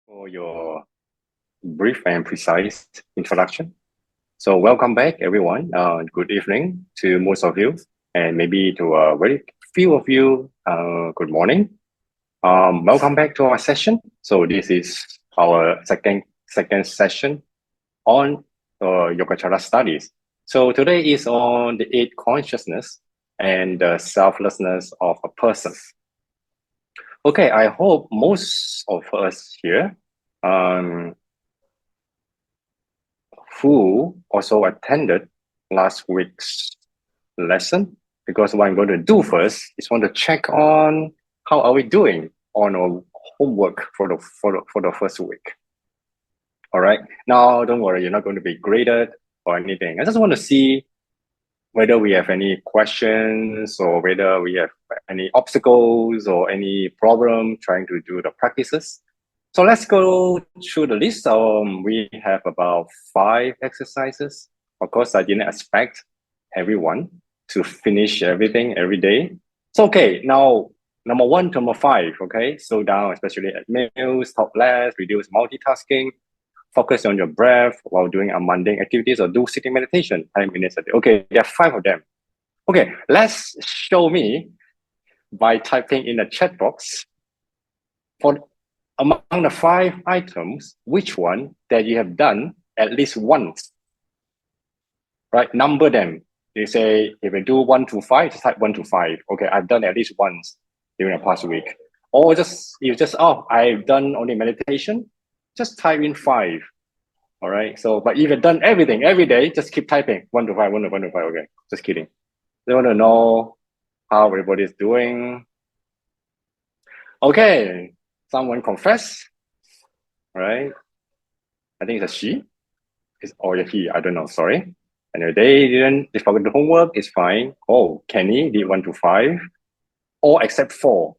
for your brief and precise introduction. So welcome back, everyone. Good evening to most of you, and maybe to a very few of you, good morning. Welcome back to our session. So this is our second session on Yogacara studies. So today is on the eight consciousness and the selflessness of a person. Okay, I hope most of us here who also attended last week's lesson, because what I'm going to do first is want to check on how are we doing on our homework for the first week. All right. Now, don't worry, you're not going to be graded or anything. I just want to see whether we have any questions or whether we have any obstacles or any problem trying to do the practices. So let's go through the list. We have about 5 exercises. Of course, I didn't expect everyone to finish everything every day. So, okay, now number 1 to number 5, okay? Slow down, especially at meals, talk less, reduce multitasking, focus on your breath while doing mundane activities, or do sitting meditation 10 minutes a day. Okay, there are 5 of them. Okay, let's show me by typing in the chat box for among the 5 items, which one that you have done at least once, right? Number them. You say, if you do 1 to 5, just type 1 to 5. Okay, I've done at least once during the past week. Or oh, I've done only meditation, just type in 5. All right. So, but if you've done everything every day, just keep typing 1 to 5, 1 to 5. Okay, just kidding. They want to know how everybody is doing. Okay, someone confess. All right. I think it's a she. Or a he. I don't know. Sorry. And if they forgot the homework, it's fine. Oh, Kenny did 1 to 5. All except 4.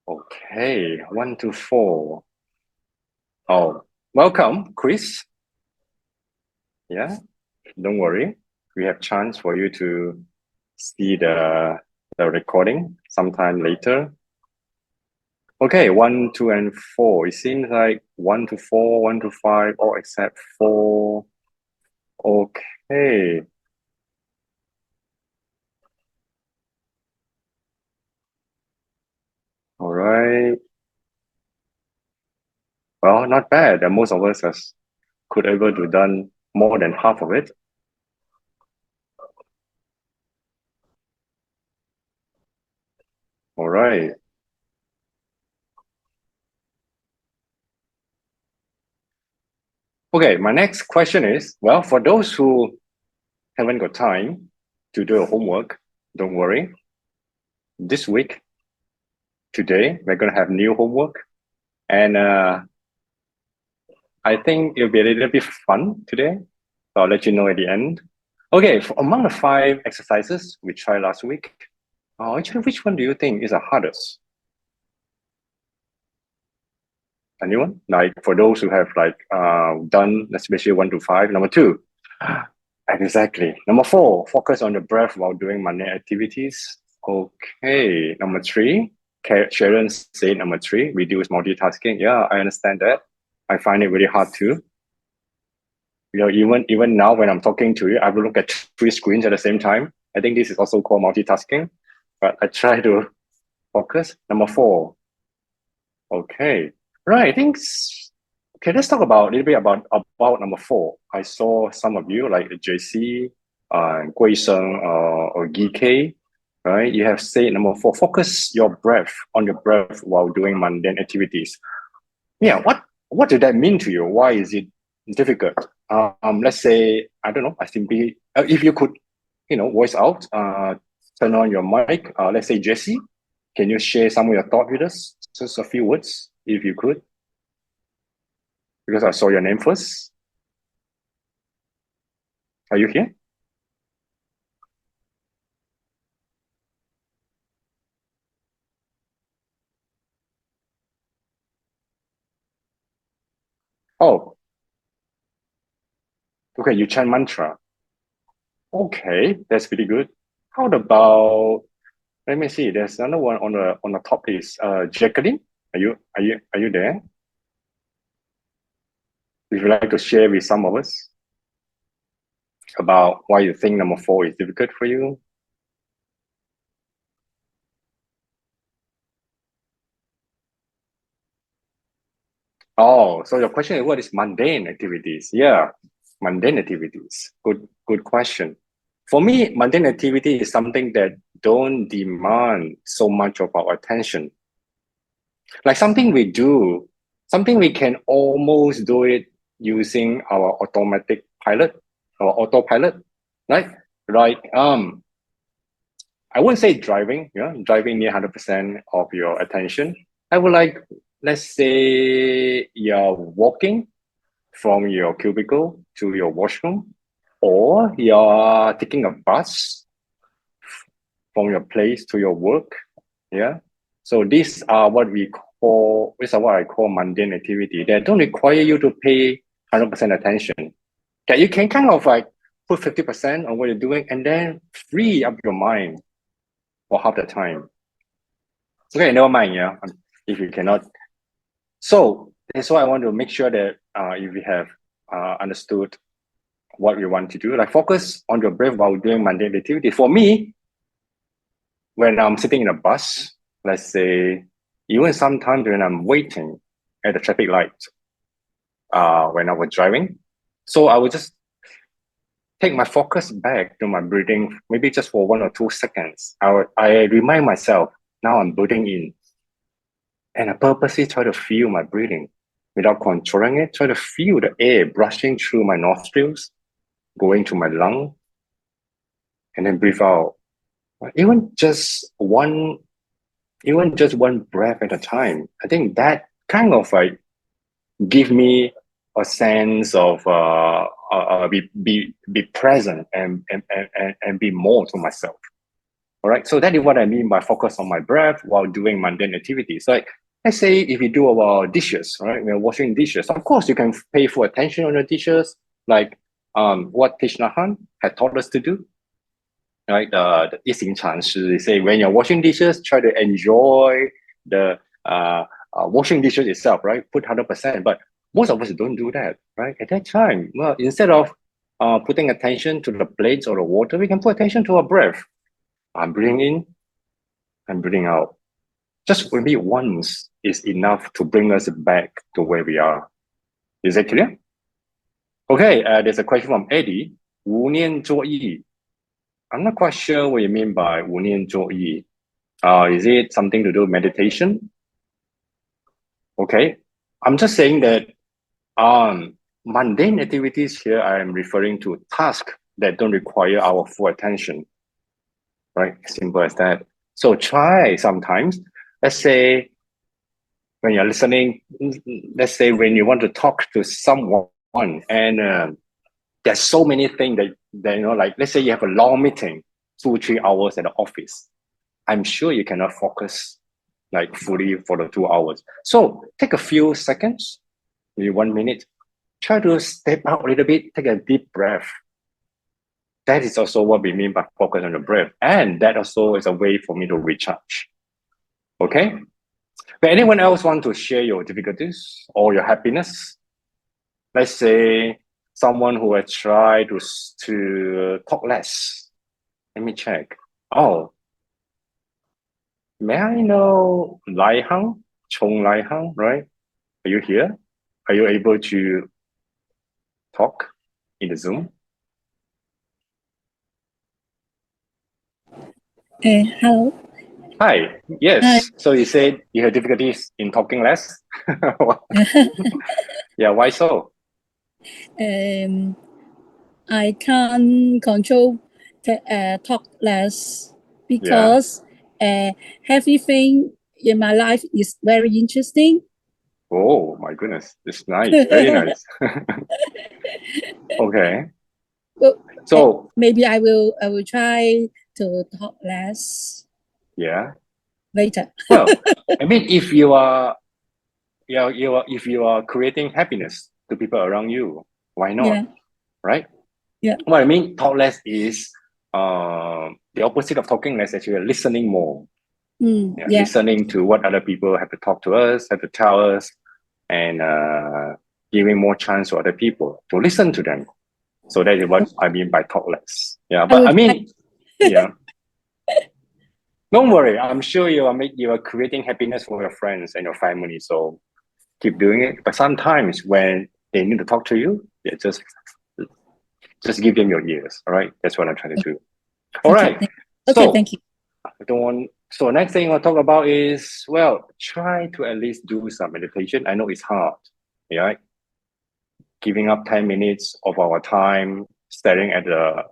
Okay, 1 to 4. Oh, welcome, Chris. Yeah, don't worry. We have chance for you to see the recording sometime later. Okay, 1, 2, and 4. It seems like 1 to 4, 1 to 5, all except 4. Okay. All right. Well, not bad. Most of us could able to done more than half of it. All right. Okay, my next question is, well, for those who haven't got time to do your homework, don't worry. This week, today, we're going to have new homework. And I think it'll be a little bit fun today. So I'll let you know at the end. Okay, among the 5 exercises we tried last week, actually, which one do you think is the hardest? Anyone? Like for those who have done especially 1 to 5. Number 2, exactly. Number 4, focus on the breath while doing mundane activities. Okay. Number 3, Sharon said number 3, reduce multitasking. Yeah, I understand that. I find it really hard too. You know, even now when I'm talking to you, I will look at 3 screens at the same time. I think this is also called multitasking, but I try to focus. Number 4. Okay. Right. I think. Okay. Let's talk about a little bit about number 4. I saw some of you like JC, Gui Sheng, or GK. Right. You have said number 4. Focus your breath on your breath while doing mundane activities. Yeah. What did that mean to you? Why is it difficult? Let's say, I don't know. I simply, if you could, voice out, turn on your mic. Let's say Jesse, can you share some of your thoughts with us? Just a few words, if you could, because I saw your name first. Are you here? Oh, okay. You chant mantra. Okay, that's pretty good. How about? Let me see. There's another one on the top list. Jacqueline, are you there? If you like to share with some of us about why you think number 4 is difficult for you. Oh, so your question is what is mundane activities? Yeah, mundane activities. Good question. For me, mundane activity is something that don't demand so much of our attention. Like something we do, something we can almost do it using our automatic pilot, our autopilot, right? Right. I wouldn't say driving, driving near 100% of your attention. I would like, let's say you're walking from your cubicle to your washroom, or you're taking a bus from your place to your work. Yeah. So these are what I call mundane activity that don't require you to pay 100% attention. That you can kind of like put 50% on what you're doing and then free up your mind for half the time. Okay, never mind, yeah. If you cannot. So that's why I want to make sure that if you have understood what you want to do, like focus on your breath while doing mundane activity. For me, when I'm sitting in a bus, let's say, even sometimes when I'm waiting at the traffic light, when I was driving, so I would just take my focus back to my breathing, maybe just for 1 or 2 seconds. I remind myself, now I'm breathing in. And I purposely try to feel my breathing without controlling it, try to feel the air brushing through my nostrils, going to my lung, and then breathe out. Even just one breath at a time. I think that kind of like give me a sense of be present and be more to myself. All right. So that is what I mean by focus on my breath while doing mundane activities. Like let's say if you do our dishes, right? We're washing dishes. Of course, you can pay full attention on your dishes, like what Thich Nhat Hanh had taught us to do. Right, the 一行禅师, they say when you're washing dishes, try to enjoy the washing dishes itself, right? Put 100%. But most of us don't do that, right? At that time, well, instead of putting attention to the plates or the water, we can put attention to our breath. I'm breathing in, I'm breathing out. Just maybe once is enough to bring us back to where we are. Is that clear? Okay, there's a question from Eddie. 无念作意. I'm not quite sure what you mean by 无念作意. Is it something to do with meditation? Okay, I'm just saying that mundane activities here, I am referring to tasks that don't require our full attention, right? Simple as that. So try sometimes, let's say when you're listening, let's say when you want to talk to someone and there's so many things that, you know, like let's say you have a long meeting, 2-3 hours at the office. I'm sure you cannot focus like fully for the 2 hours. So take a few seconds, maybe 1 minute, try to step out a little bit, take a deep breath. That is also what we mean by focus on the breath. And that also is a way for me to recharge. Okay? But anyone else want to share your difficulties or your happiness? Let's say someone who has tried to talk less. Let me check. Oh, may I know Lai Hang, Chong Lai Hang, right? Are you here? Are you able to talk in the Zoom? Hello. Hi. Yes. Hi. So you said you have difficulties in talking less? Yeah, why so? I can't control talk less because everything in my life is very interesting. Oh my goodness. It's nice. Very nice. Okay. Well, So maybe I will try to talk less. yeah. Later. Well, I mean if you are creating happiness to people around you, why not? Yeah. Right? Yeah. What I mean, talk less is the opposite of talking less, actually listening more. Listening to what other people have to talk to us, have to tell us, and giving more chance to other people to listen to them. So that is what I mean by talk less. Yeah, I but will I mean, yeah. Don't worry. I'm sure you are creating happiness for your friends and your family. So keep doing it. But sometimes when they need to talk to you, yeah, just give them your ears. All right. That's what I'm trying to do. All Okay, right. okay, So thank you. I don't want. So next thing I'll talk about is, well, try to at least do some meditation. I know it's hard. Yeah. Giving up 10 minutes of our time staring at the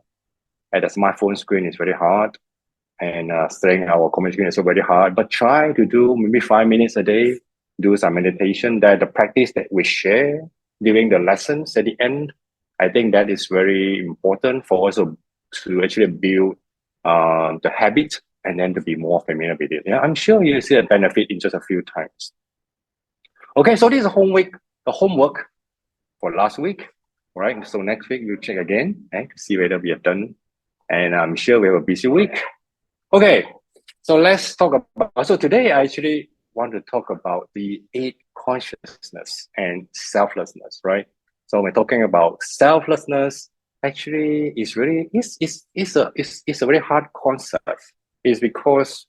smartphone screen is very hard. And staring at our computer screen is also very hard. But try to do maybe 5 minutes a day, do some meditation. That the practice that we share during the lessons at the end, I think that is very important for us to actually build the habit and then to be more familiar with it. Yeah, I'm sure you see a benefit in just a few times. Okay, so this is the homework for last week. All right, so next week we'll check again to see whether we have done. And I'm sure we have a busy week. Okay, so let's talk about. So today I actually want to talk about the eight consciousness and selflessness, right? So we're talking about selflessness. Actually, it's a very hard concept. It's because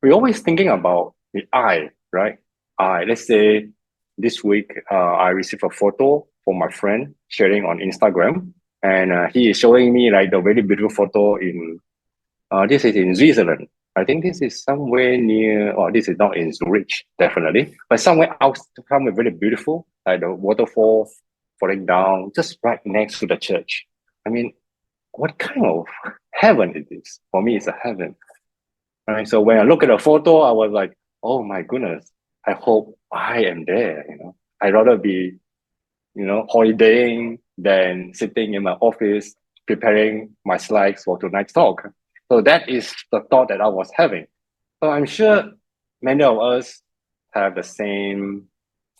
we're always thinking about the I, right? I. Let's say this week I received a photo from my friend sharing on Instagram, and he is showing me like the very beautiful photo in this is in Switzerland. I think this is somewhere near, or this is not in Zurich, definitely, but somewhere out, somewhere very beautiful, like the waterfall falling down just right next to the church. I mean, what kind of heaven is this? For me, it's a heaven. Right. So when I look at the photo, I was like, oh my goodness, I hope I am there. I'd rather be, holidaying than sitting in my office preparing my slides for tonight's talk. So that is the thought that I was having. So I'm sure many of us have the same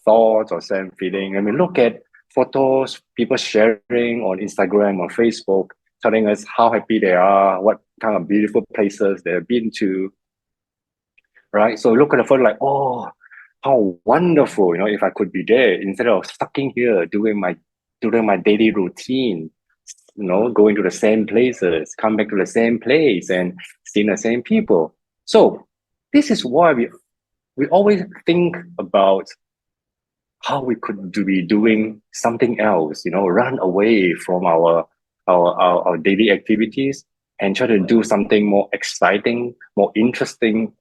thoughts or same feeling. I mean, look at photos people sharing on Instagram or Facebook, telling us how happy they are, what kind of beautiful places they've been to, right? So look at the photo like, oh, how wonderful, if I could be there instead of stuck in here doing my daily routine, going to the same places, come back to the same place and seeing the same people. So this is why we always think about how we could be doing something else, run away from our daily activities and try to do something more exciting, more interesting.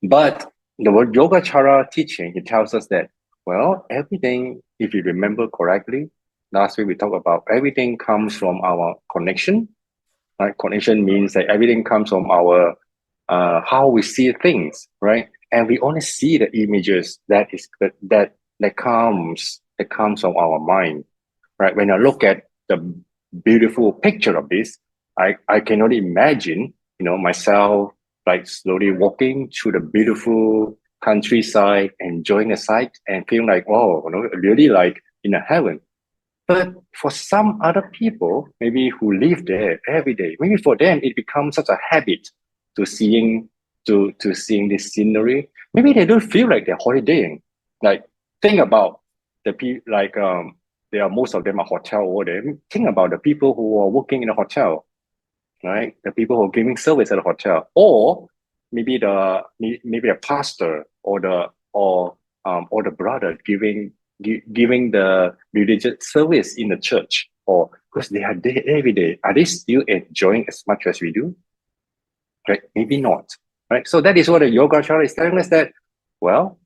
But the word Yogācāra teaching, it tells us that, well, everything, if you remember correctly, last week we talked about everything comes from our connection. Right? Connection means that everything comes from our how we see things, right? And we only see the images that comes from our mind, right? When I look at the beautiful picture of this, I cannot imagine, myself like slowly walking through the beautiful countryside, enjoying the sight and feeling like, oh, really like in a heaven. But for some other people, maybe who live there every day, maybe for them it becomes such a habit to seeing seeing this scenery. Maybe they don't feel like they're holidaying. Like think about the people there are most of them are hotel over there. Think about the people who are working in a hotel, right? The people who are giving service at a hotel, or maybe the pastor or the brother giving the religious service in the church, or because they are there every day. Are they still enjoying as much as we do? Right? Maybe not. Right. So that is what the Yogācāra is telling us, that, well,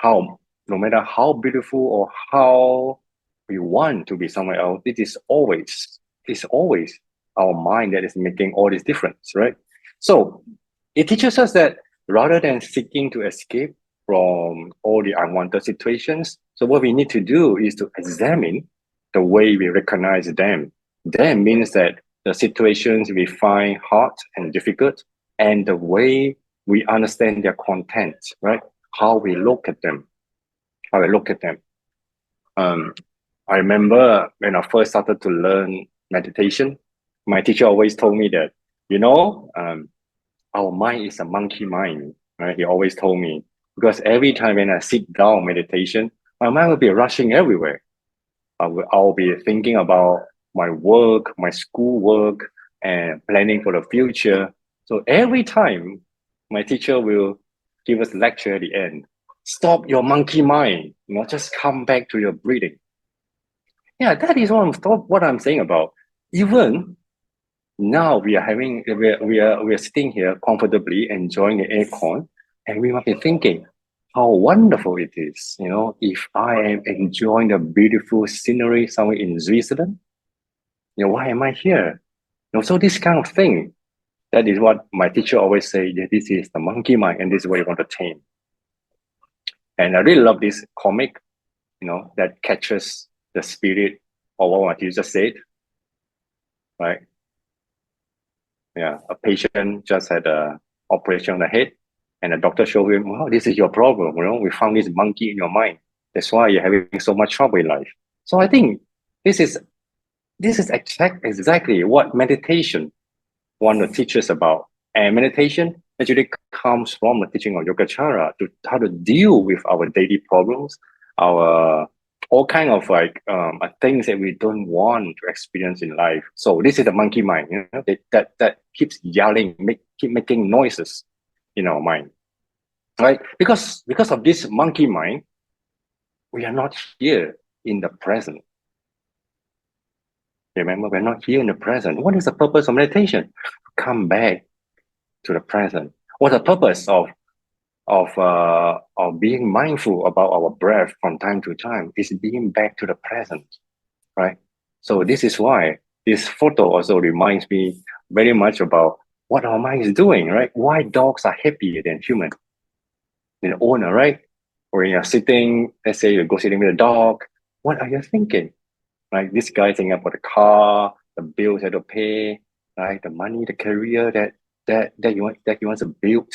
no matter how beautiful or how we want to be somewhere else, it's always our mind that is making all this difference, right? So it teaches us that rather than seeking to escape from all the unwanted situations, so what we need to do is to examine the way we recognize them. That means that the situations we find hard and difficult, and the way we understand their content, right? How we look at them. I remember when I first started to learn meditation, my teacher always told me that, our mind is a monkey mind, right? He always told me, because every time when I sit down meditation, my mind will be rushing everywhere. I'll be thinking about my work, my school work, and planning for the future. So every time my teacher will give us lecture at the end, stop your monkey mind, just come back to your breathing. Yeah, that is what I'm saying about. Even now we are sitting here comfortably enjoying the aircon, and we must be thinking how wonderful it is, if I am enjoying the beautiful scenery somewhere in Switzerland, why am I here? So this kind of thing, that is what my teacher always say, that this is the monkey mind and this is what you want to tame. And I really love this comic, that catches the spirit of what my teacher said, right? Yeah, a patient just had a operation on the head, and the doctor showed him, "Well, this is your problem. We found this monkey in your mind. That's why you're having so much trouble in life." So I think this is exactly what meditation want to teach us about. And meditation actually comes from the teaching of Yogācāra to how to deal with our daily problems, our all kind of things that we don't want to experience in life. So this is the monkey mind, that keeps yelling, keep making noises in our mind, right? Because of this monkey mind, we are not here in the present. Remember, we're not here in the present. What is the purpose of meditation? Come back to the present. What's the purpose of being mindful about our breath from time to time? Is being back to the present, right? So this is why this photo also reminds me very much about what our mind is doing, right? Why dogs are happier than humans. The owner, right? When you're sitting, let's say you go sitting with a dog, what are you thinking? Right? This guy thinking about the car, the bills that to pay, right? The money, the career that he wants to build.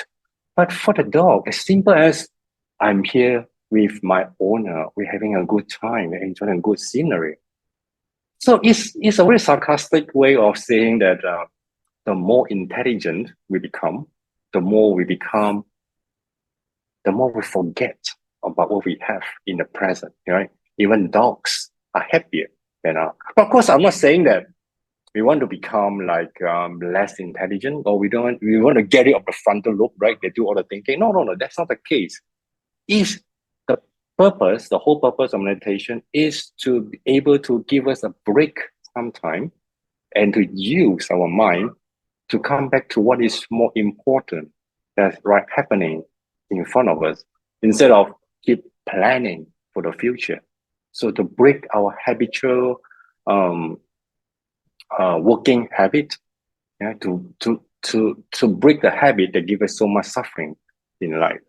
But for the dog, as simple as I'm here with my owner, we're having a good time, we're enjoying good scenery. So it's a very sarcastic way of saying that the more intelligent we become, the more we forget about what we have in the present, right? Even dogs are happier, But of course, I'm not saying that we want to become less intelligent, or we want to get rid of the frontal lobe, right? They do all the thinking. No, that's not the case. Is the the whole purpose of meditation is to be able to give us a break sometime and to use our mind to come back to what is more important that's happening in front of us, instead of keep planning for the future. So to break our habitual working habit, to break the habit that gives us so much suffering in life,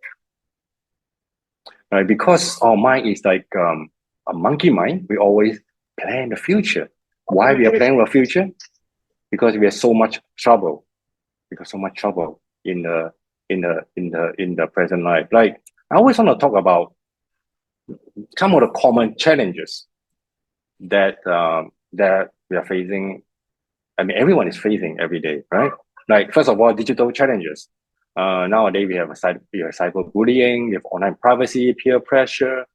right? Because our mind is like a monkey mind. We always plan the future. Why we are planning the future? Because we have so much trouble. In the present life. Like, I always want to talk about some of the common challenges that we are facing. I mean, everyone is facing every day, right? Like, first of all, digital challenges. Nowadays we have cyberbullying, we have online privacy, peer pressure.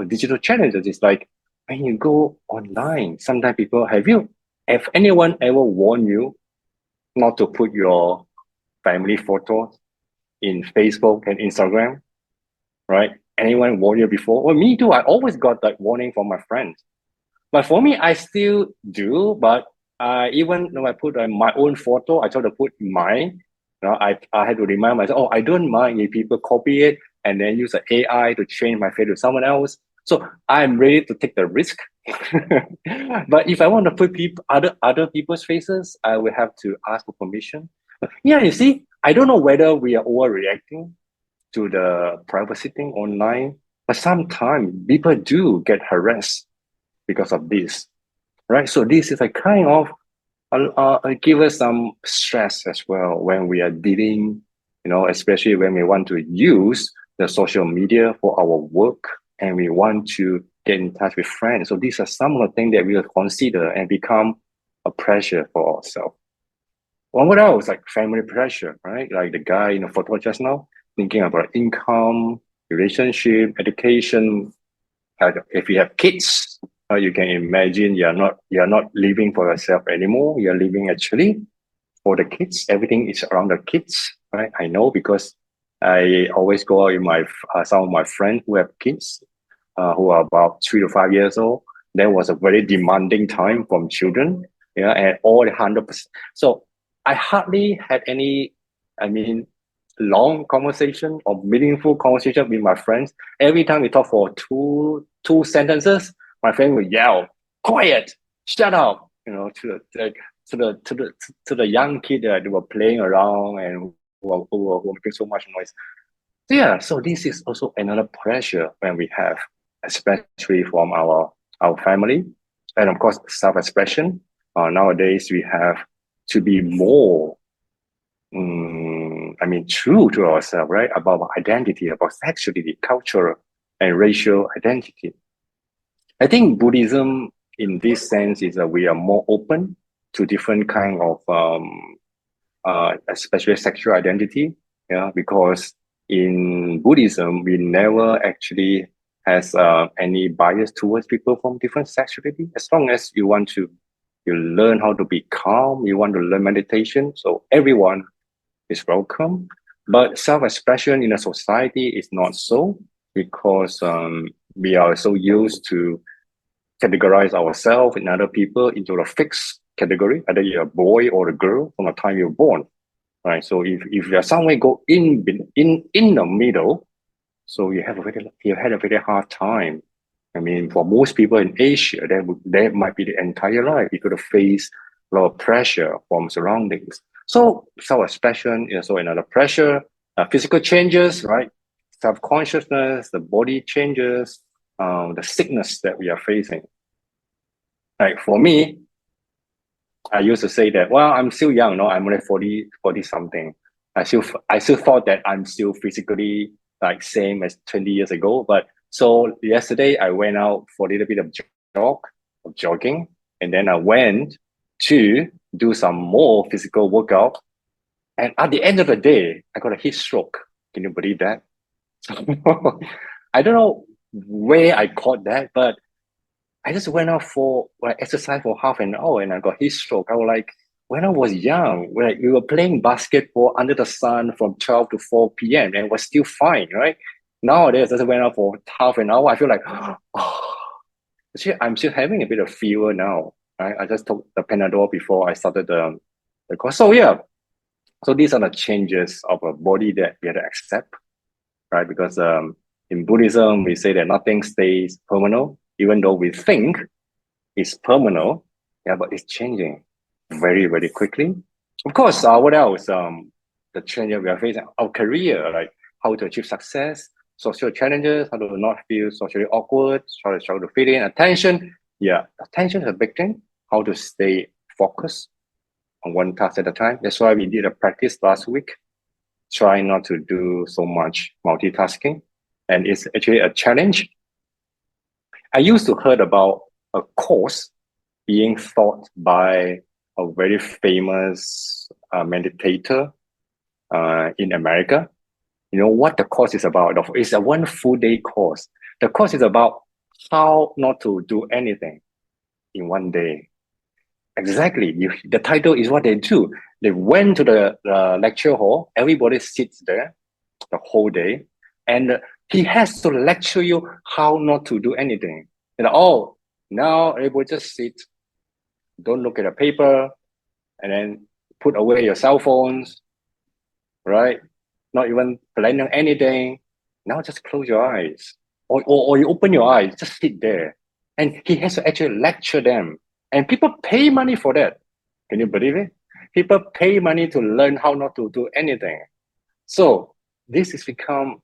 Digital challenges is like when you go online. Sometimes have anyone ever warned you not to put your family photos in Facebook and Instagram, right? Anyone warn you before? Well, me too. I always got that warning from my friends. But for me, I still do. But even though I put my own photo, I try to put mine. I had to remind myself, I don't mind if people copy it and then use an AI to change my face to someone else. So I'm ready to take the risk. But if I want to put other people's faces, I will have to ask for permission. Yeah, you see, I don't know whether we are overreacting to the privacy thing online, but sometimes people do get harassed because of this, right? So this is a kind of give us some stress as well when we are dealing, especially when we want to use the social media for our work and we want to get in touch with friends. So these are some of the things that we will consider and become a pressure for ourselves. Well, what else? Like family pressure, right? Like the guy in the photo just now, thinking about income, relationship, education, If you have kids, you can imagine you're not living for yourself anymore. You're living actually for the kids. Everything is around the kids, right? I know because I always go out with some of my friends who have kids, who are about 3 to 5 years old. There was a very demanding time from children, yeah, and all 100%. So I hardly had any, I mean, long conversation or meaningful conversation with my friends. Every time we talk for two sentences, my friend will yell, "Quiet! Shut up!" To the young kid that they were playing around and who were making so much noise. Yeah, so this is also another pressure when we have, especially from our family, and of course self-expression. Nowadays we have to be more, true to ourselves, right? About our identity, about sexuality, cultural, and racial identity. I think Buddhism, in this sense, is that we are more open to different kind of, especially sexual identity. Yeah, because in Buddhism, we never actually has any bias towards people from different sexuality. As long as you learn how to be calm, you want to learn meditation, so everyone is welcome. But self-expression in a society is not so, because we are so used to categorize ourselves and other people into a fixed category, either you're a boy or a girl from the time you're born, right? So if you're somewhere go in the middle, so you had a very hard time. I mean, for most people in Asia, that might be the entire life. You could have faced a lot of pressure from surroundings. So self-expression is also another pressure. Physical changes, right? Self-consciousness, the body changes, the sickness that we are facing. Like for me, I used to say that, well, I'm still young, no, I'm only 40 something. I still thought that I'm still physically like same as 20 years ago. But so yesterday I went out for a little bit of jogging, and then I went to do some more physical workout. And at the end of the day, I got a heat stroke. Can you believe that? I don't know where I caught that, but I just went out for exercise for half an hour and I got heat stroke. I was like, when I was young, like we were playing basketball under the sun from 12 to 4 p.m. and it was still fine, right? Nowadays, I just went out for half an hour. I feel like, oh, actually, I'm still having a bit of fever now. Right? I just took the Panadol before I started the course. So yeah, so these are the changes of a body that we have to accept, right? Because in Buddhism, we say that nothing stays permanent, even though we think it's permanent, yeah, but it's changing very, very quickly. Of course, what else? The changes we are facing, our career, like how to achieve success, social challenges, how to not feel socially awkward, how to fit in, attention. Yeah, attention is a big thing. How to stay focused on one task at a time. That's why we did a practice last week. Try not to do so much multitasking. And it's actually a challenge. I used to heard about a course being taught by a very famous meditator in America. You know what the course is about? It's a 1 full day course. The course is about how not to do anything in one day. Exactly. The title is what they do. They went to the lecture hall. Everybody sits there the whole day. And he has to lecture you how not to do anything. And now everybody just sit, don't look at the paper, and then put away your cell phones, right? Not even planning anything. Now just close your eyes. Or you open your eyes, just sit there. And he has to actually lecture them. And people pay money for that. Can you believe it? People pay money to learn how not to do anything. So this has become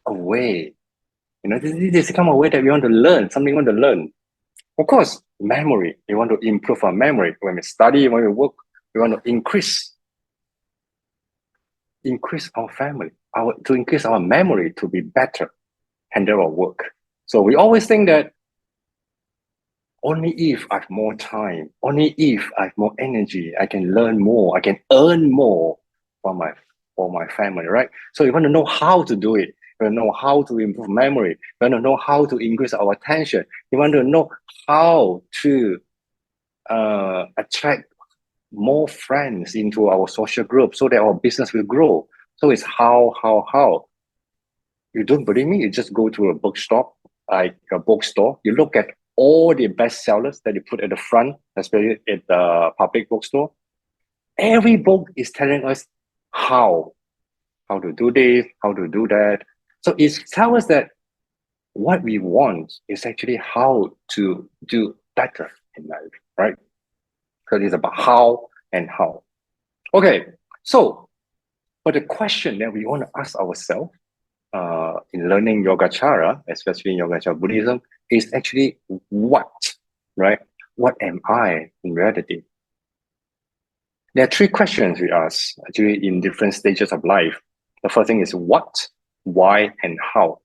a way. This has become a way that we want to learn, something we want to learn. Of course, memory. We want to improve our memory. When we study, when we work, we want to increase our family, to increase our memory to be better, handle our work. So we always think that only if I have more time, only if I have more energy, I can learn more, I can earn more for my family, right? So you want to know how to do it. You want to know how to improve memory. You want to know how to increase our attention. You want to know how to attract more friends into our social group so that our business will grow. So it's how. You don't believe me? You just go to a bookstore, like a bookstore. You look at all the bestsellers that you put at the front, especially at the public bookstore. Every book is telling us how to do this, how to do that. So it tells us that what we want is actually how to do better in life, right? So it's about how and how. Okay, so but the question that we want to ask ourselves in learning Yogacara, especially in Yogacara Buddhism, is actually what, right? What am I in reality? There are three questions we ask actually in different stages of life. The first thing is what, why, and how.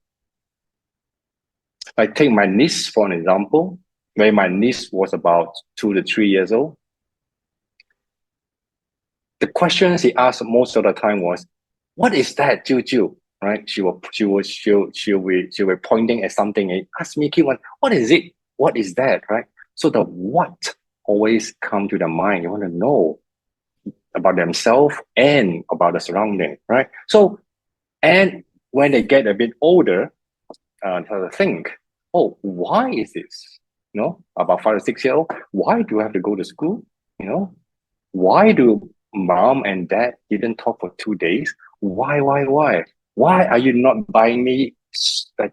I take my niece for an example. When my niece was about 2 to 3 years old, the questions he asked most of the time was, "What is that, Jiu?" Right? She will pointing at something and ask me, "Keep on, what is it? What is that?" Right? So the what always come to the mind. You want to know about themselves and about the surrounding, right? So, and when they get a bit older, to think, oh, why is this? You know, about 5 or 6 years old, why do I have to go to school? You know, why do mom and dad didn't talk for 2 days? Why? Why are you not buying me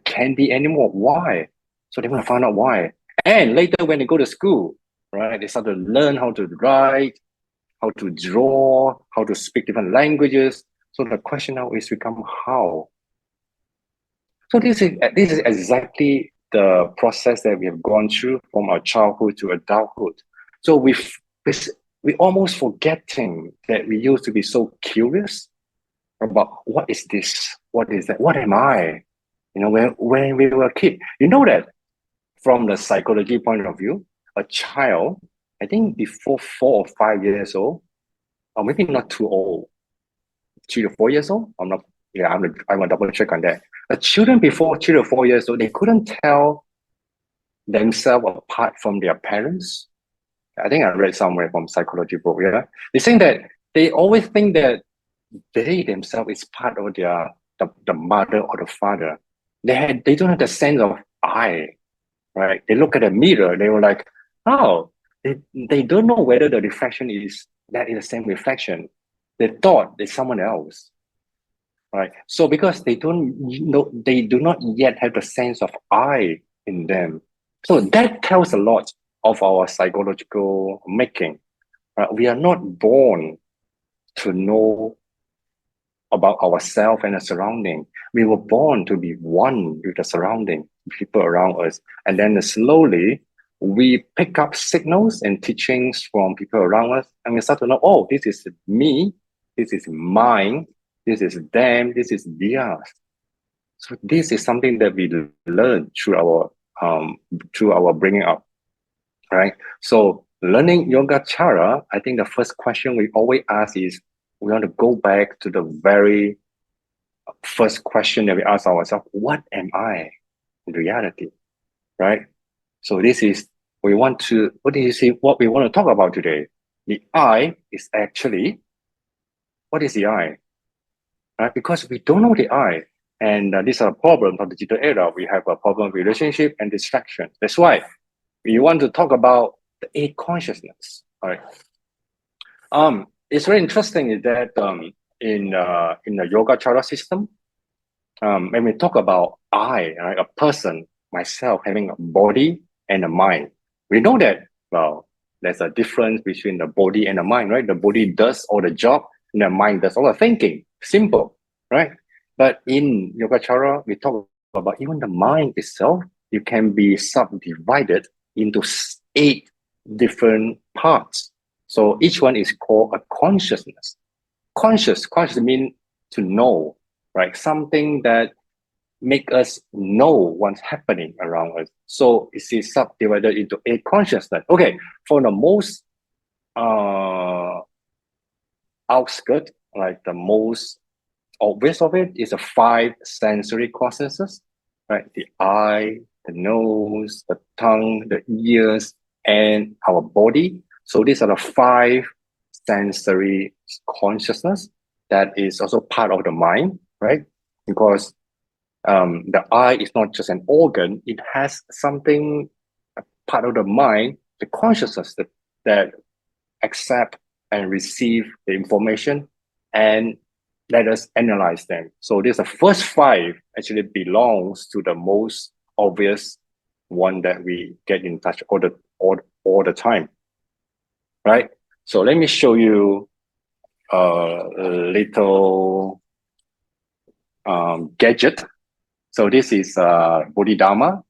candy anymore? Why? So they want to find out why. And later when they go to school, right, they start to learn how to write, how to draw, how to speak different languages. So the question now is become how. So this is exactly the process that we have gone through from our childhood to adulthood. So we almost forgetting that we used to be so curious about what is this, what is that, what am I? You know, when we were a kid, you know that from the psychology point of view, a child, I think before 4 or 5 years old, or maybe not too old, 3 to 4 years old. I'm not. Yeah, I'm gonna double check on that. The children before 3 to 4 years old, they couldn't tell themselves apart from their parents. I think I read somewhere from psychology book. Yeah, they're saying that they always think that they themselves is part of the mother or the father. They don't have the sense of I. Right? They look at the mirror. They were like, oh, they don't know whether the reflection is the same reflection. They thought it's someone else. Right. So because they don't know, they do not yet have the sense of I in them. So that tells a lot of our psychological making. Right? We are not born to know about ourselves and the surrounding. We were born to be one with the surrounding, people around us. And then slowly we pick up signals and teachings from people around us, and we start to know, oh, this is me, this is mine, this is them, this is theirs. So this is something that we learn through our bringing up, right? So learning Yogacara, I think the first question we always ask is we want to go back to the very first question that we ask ourselves: what am I in reality, right? So this is what do you see? What we want to talk about today? The I is actually what is the I? Right? Because we don't know the I. And these are problems of the digital era. We have a problem with relationship and distraction. That's why we want to talk about the eight consciousness. All right. It's very interesting is that in the Yogacara system, when we talk about I, right, a person, myself, having a body and a mind, we know that there's a difference between the body and the mind, right? The body does all the job, and the mind does all the thinking. Simple, right? But in Yogacara, we talk about even the mind itself. It can be subdivided into 8 different parts. So each one is called a consciousness. Conscious means to know, right? Something that make us know what's happening around us. So it is subdivided into 8 consciousness. Okay, for the most outskirt, like the most obvious of it is the five sensory consciousness, right? The eye, the nose, the tongue, the ears, and our body. So these are the five sensory consciousness that is also part of the mind, right? Because the eye is not just an organ; it has something, a part of the mind, the consciousness that accept and receive the information and let us analyze them. So this the first five actually belongs to the most obvious one that we get in touch all the time, right? So let me show you a little gadget. So this is Bodhidharma.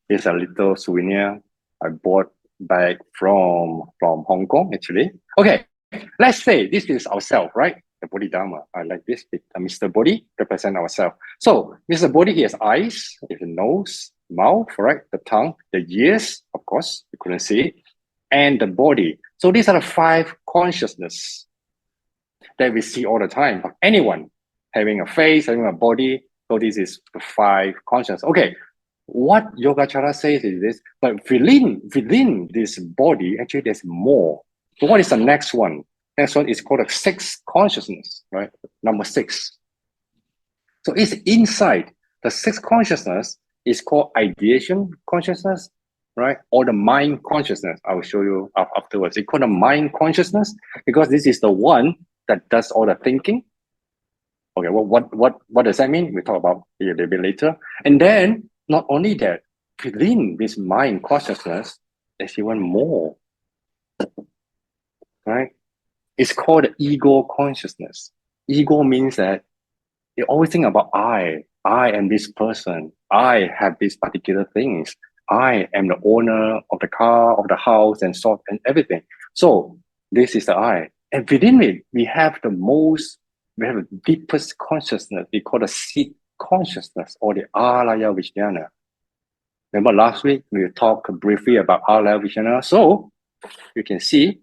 It's a little souvenir I bought back from Hong Kong, actually. Okay, let's say this is ourselves, right? The Bodhidharma. I like this. Mr. Bodhi represent ourselves. So Mr. Bodhi, he has eyes, he has a nose, mouth, right? The tongue, the ears, of course, you couldn't see, and the body. So these are the five consciousness that we see all the time. Anyone having a face, having a body. So this is the five consciousness. Okay, what Yogācāra says is this, but within this body, actually there's more. So what is the next one? Next one is called a sixth consciousness, right? Number six. So it's inside the sixth consciousness is called ideation consciousness, right? Or the mind consciousness. I will show you afterwards. It's called the mind consciousness because this is the one that does all the thinking. Okay, well, what does that mean? We'll talk about it a little bit later. And then not only that, within this mind consciousness, there's even more, right? It's called the ego consciousness. Ego means that you always think about I am this person. I have these particular things. I am the owner of the car, of the house, and so and everything. So this is the I. And within it, we have the deepest consciousness. We call the seed consciousness or the alaya vijnana. Remember last week we talked briefly about alaya vijnana. So you can see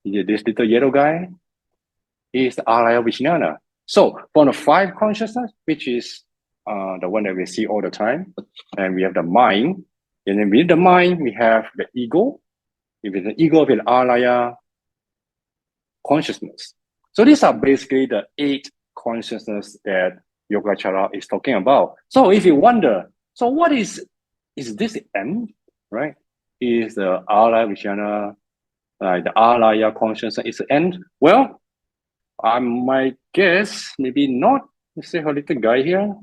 this little yellow guy is the alaya vijnana. So from the five consciousness, which is the one that we see all the time, and we have the mind, and then within the mind we have the ego. With the ego, with alaya consciousness. So these are basically the eight consciousness that Yogācāra is talking about. So if you wonder, so what is this end, right? Is the alaya vijnana, the alaya consciousness is the end? Well, I might guess maybe not. Let's say her little guy here.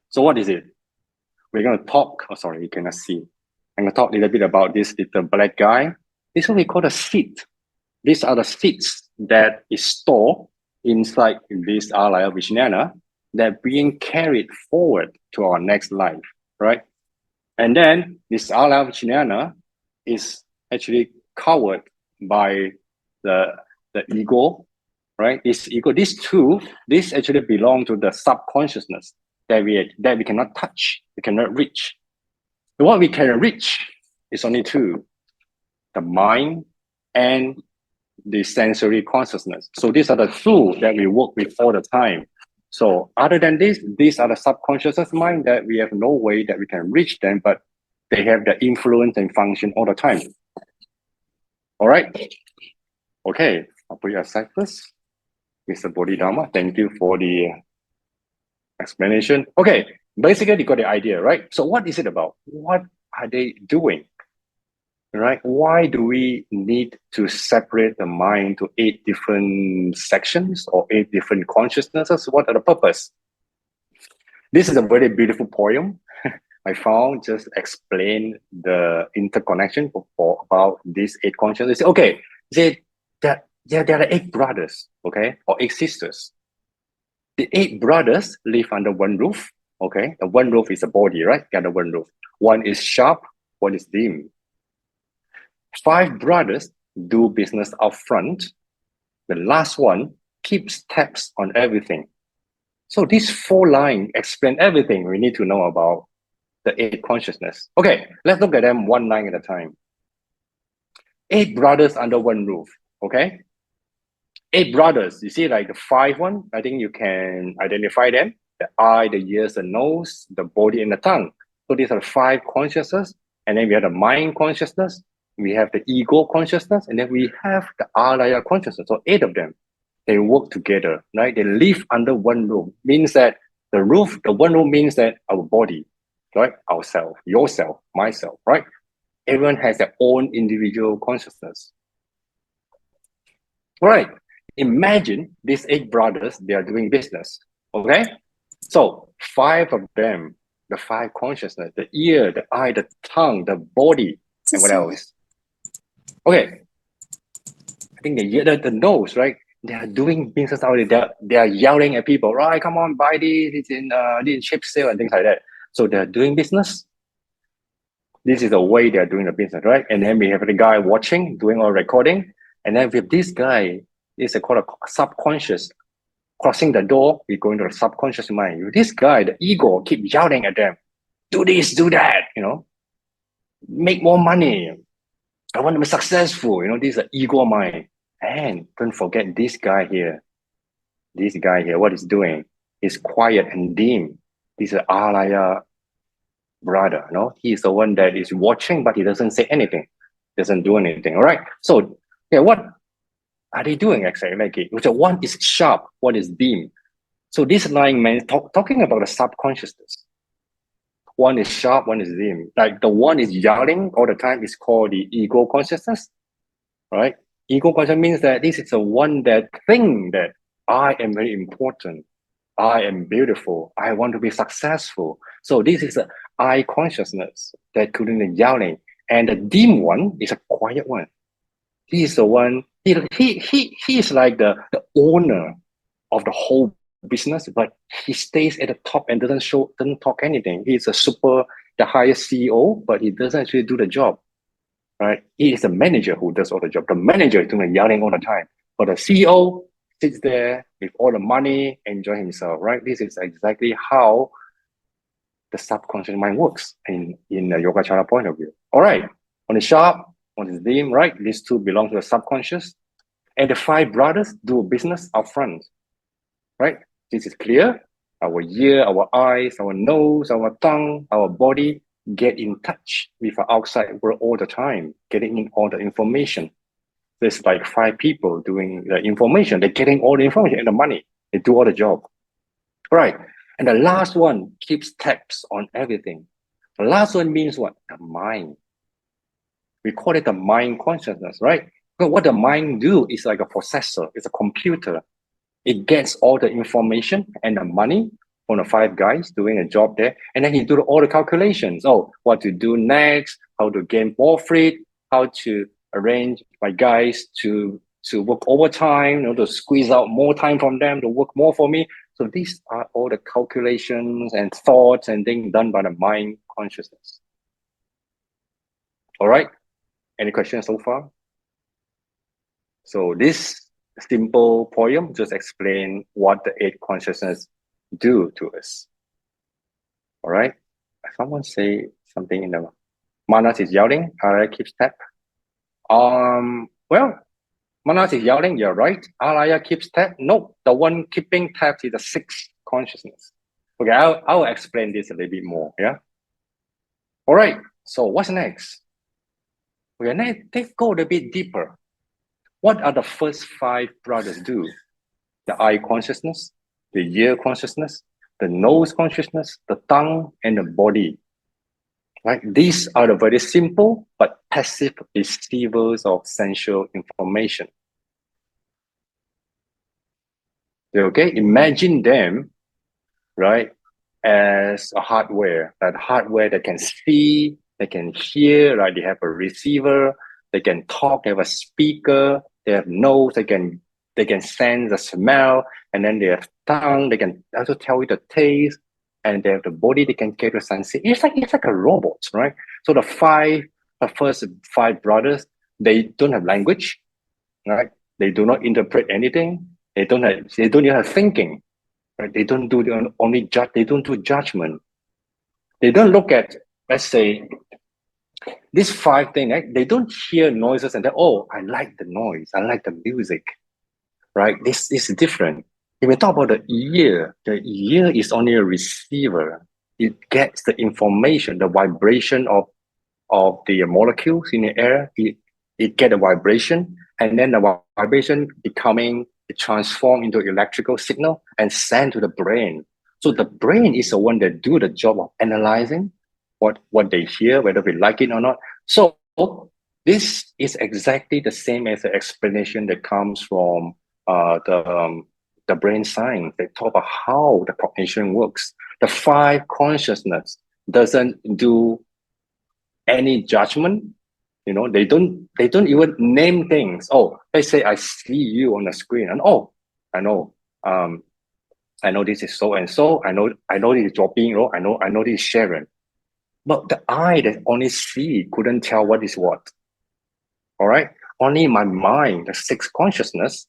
So what is it? We're going to talk. Oh, sorry, you cannot see. I'm going to talk a little bit about this little black guy. This is what we call the seed. These are the seeds that is stored inside this alaya vijnana that being carried forward to our next life, right? And then this alaya vijnana is actually covered by the ego, right? This ego, this actually belong to the subconsciousness that we cannot touch, we cannot reach. What we can reach is only two: the mind and the sensory consciousness. So these are the two that we work with all the time. So other than this, these are the subconscious mind that we have no way that we can reach them, but they have the influence and function all the time. All right. Okay, I'll put you aside first. Mr. Bodhidharma, thank you for the explanation. Okay, basically you got the idea, right? So what is it about? What are they doing? Right? Why do we need to separate the mind to 8 different sections or 8 different consciousnesses? What are the purpose? This is a very beautiful poem I found, just explain the interconnection for about these 8 consciousnesses. Okay, there are 8 brothers, okay, or 8 sisters. The 8 brothers live under one roof, okay? The one roof is a body, right? Got the one roof. One is sharp, one is dim. 5 brothers do business up front. The last one keeps tabs on everything. So these 4 lines explain everything we need to know about the 8 consciousness. Okay, let's look at them one line at a time. 8 brothers under one roof, okay? 8 brothers. You see, like the 5 one, I think you can identify them: the eye, the ears, the nose, the body, and the tongue. So these are 5 consciousness. And then we have the mind consciousness, we have the ego consciousness, and then we have the alaya consciousness. So 8 of them, they work together, right? They live under one roof. Means that the one roof means that our body, right? Ourself, yourself, myself, right? Everyone has their own individual consciousness. All right. Imagine these 8 brothers, they are doing business. Okay. So 5 of them, the 5 consciousness, the ear, the eye, the tongue, the body, and what else? Okay. I think the nose, right? They are doing business out there. They are yelling at people, right? Come on, buy this. It's in cheap sale and things like that. So they're doing business. This is the way they're doing the business, right? And then we have the guy watching, doing all recording. And then with this guy, it's called a subconscious. Crossing the door, we go into the subconscious mind. With this guy, the ego keep yelling at them, do this, do that, make more money. I want to be successful. This is the ego mind. And don't forget this guy here. This guy here, what he's doing is quiet and dim. This is alaya brother. He's the one that is watching, but he doesn't say anything, doesn't do anything. All right. So, what are they doing exactly? So one is sharp, one is dim. So this lying man talking about the subconsciousness. One is sharp, one is dim. Like the one is yelling all the time is called the ego consciousness, right? Ego consciousness means that this is the one that thinks that I am very important, I am beautiful, I want to be successful. So this is the I consciousness that couldn't yelling. And the dim one is a quiet one. He is the one, he is like the owner of the whole business, but he stays at the top and doesn't talk anything. He's the highest CEO, but he doesn't actually do the job, right? He is the manager who does all the job. The manager is doing the yelling all the time, but the CEO sits there with all the money, enjoy himself, right? This is exactly how the subconscious mind works in the Yogācāra point of view. All right, on the sharp, on the dim, right? These 2 belong to the subconscious. And the 5 brothers do business up front, right? This is clear. Our ear, our eyes, our nose, our tongue, our body get in touch with the outside world all the time, getting in all the information. There's like 5 people doing the information. They're getting all the information and the money. They do all the job. Right. And the last one keeps tabs on everything. The last one means what? The mind. We call it the mind consciousness, right? But what the mind do is like a processor. It's a computer. It gets all the information and the money from the 5 guys doing a job there. And then he do all the calculations. Oh, what to do next, how to gain more profit, how to arrange my guys to work overtime, to squeeze out more time from them to work more for me. So these are all the calculations and thoughts and things done by the mind consciousness. All right. Any questions so far? So this simple poem just explain what the 8 consciousness do to us. All right. Someone say something in the Manas is yelling. Alaya keeps tap. Well, Manas is yelling. You're right. Alaya keeps tap. No, the one keeping tap is the 6th consciousness. Okay, I'll explain this a little bit more. Yeah. All right. So what's next? Okay, let's go a bit deeper. What are the first 5 brothers do? The eye consciousness, the ear consciousness, the nose consciousness, the tongue, and the body. Right? These are the very simple but passive receivers of sensual information. Okay, imagine them, right, as a hardware. That hardware that can see, they can hear, right? They have a receiver, they can talk, they have a speaker, they have nose, they can sense the smell, and then they have tongue, they can also tell you the taste, and they have the body, they can get the sensation. It's like a robot, right? So the first 5 brothers, they don't have language, right? They do not interpret anything. They don't even have thinking, right? They don't do they don't do judgment. They don't look at, let's say, these 5 things, right? They don't hear noises and they, oh, I like the noise, I like the music. right? This is different. If we talk about the ear is only a receiver. It gets the information, the vibration of the molecules in the air. It get a vibration, and then the vibration it transform into electrical signal and sent to the brain. So the brain is the one that do the job of analyzing what they hear, whether we like it or not. So this is exactly the same as the explanation that comes from the brain science. They talk about how the cognition works. The five consciousness doesn't do any judgment. You know, they don't even name things. Oh, let's say I see you on the screen, and oh, I know, I know this is so and so. I know this is dropping. Oh, I know this is Sharon. But the eye that only see couldn't tell what is what. All right, only my mind, the sixth consciousness,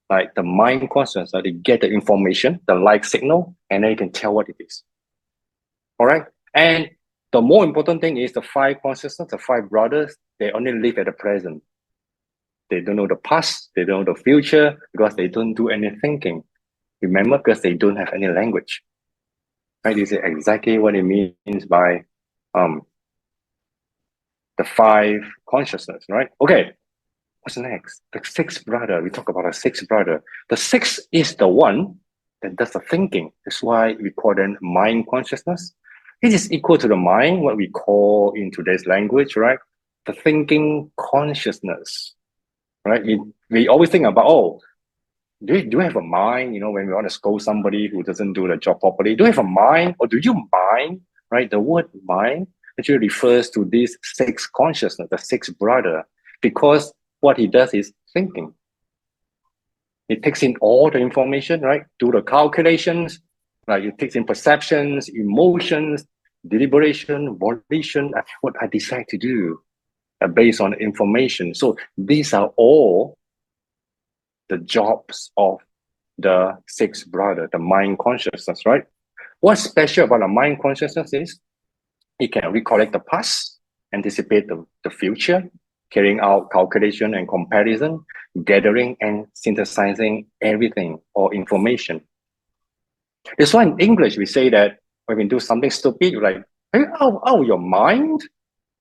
like the mind consciousness, they get the information, the light signal, and then you can tell what it is. All right, and the more important thing is the five consciousness, the five brothers. They only live at the present. They don't know the past. They don't know the future because they don't do any thinking. Remember, because they don't have any language. Right? This is exactly what it means by the five consciousness. Right? Okay. What's next? The sixth brother. We talk about the sixth brother. The sixth is the one that does the thinking. That's why we call them mind consciousness. It is equal to the mind, what we call in today's language, right? The thinking consciousness, right? We always think about, oh, do you have a mind? You know, when we want to scold somebody who doesn't do the job properly, do you have a mind or do you mind? Right? The word mind actually refers to this sixth consciousness, the sixth brother, because what he does is thinking. It takes in all the information, right? Do the calculations, right? It takes in perceptions, emotions, deliberation, volition, what I decide to do based on information. So these are all the jobs of the sixth brother, the mind consciousness, right? What's special about the mind consciousness is it can recollect the past, anticipate the future, carrying out calculation and comparison, gathering and synthesizing everything or information. That's why in English we say that when we do something stupid, you're like, hey, your mind,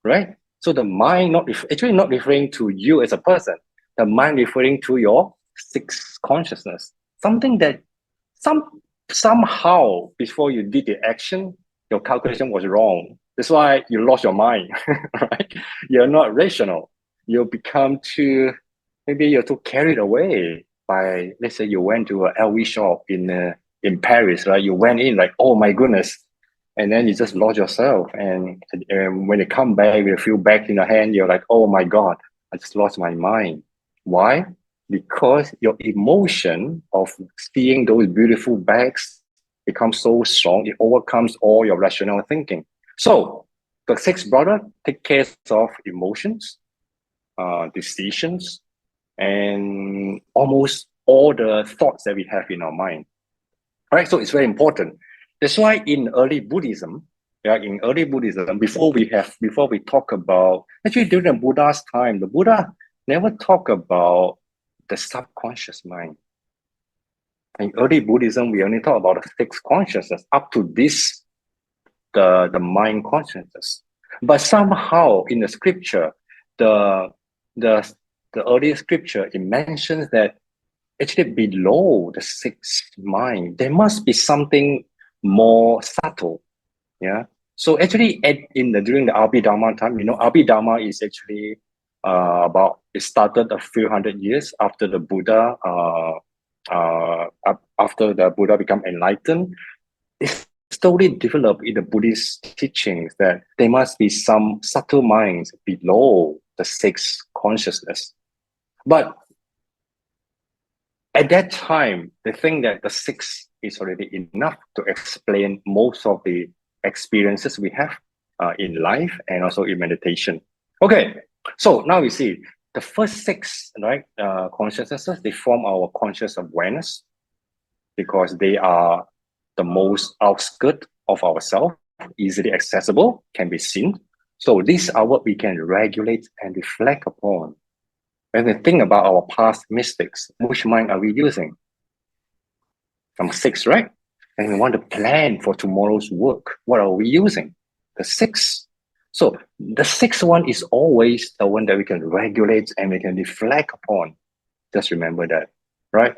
right? So the mind actually not referring to you as a person, the mind referring to your sixth consciousness, something that somehow before you did the action, your calculation was wrong. That's why you lost your mind, right? You're not rational. Maybe you're too carried away by, let's say you went to a LV shop in Paris, right? You went in like, oh my goodness. And then you just lost yourself. And when you come back with a few bags in your hand, you're like, oh my God, I just lost my mind. Why? Because your emotion of seeing those beautiful bags becomes so strong, it overcomes all your rational thinking. So the sixth brother take care of emotions, decisions, and almost all the thoughts that we have in our mind. All right, so it's very important. That's why in early Buddhism, before we talk about, actually during the Buddha's time, the Buddha never talk about the subconscious mind. In early Buddhism, we only talk about the sixth consciousness up to this, the mind consciousness. But somehow in the scripture, the earlier scripture, it mentions that actually below the sixth mind, there must be something more subtle. Yeah. So actually during the Abhidharma time, Abhidharma is actually it started a few hundred years after the Buddha, after the Buddha became enlightened. It's slowly developed in the Buddhist teachings that there must be some subtle minds below the sixth consciousness. But at that time, they think that the sixth is already enough to explain most of the experiences we have in life and also in meditation. Okay, so now we see the first six, right, consciousnesses, they form our conscious awareness because they are the most outskirt of ourselves, easily accessible, can be seen. So these are what we can regulate and reflect upon. When we think about our past mistakes, which mind are we using? Number 6, right? And we want to plan for tomorrow's work. What are we using? The 6. So the 6th one is always the one that we can regulate and we can reflect upon. Just remember that, right?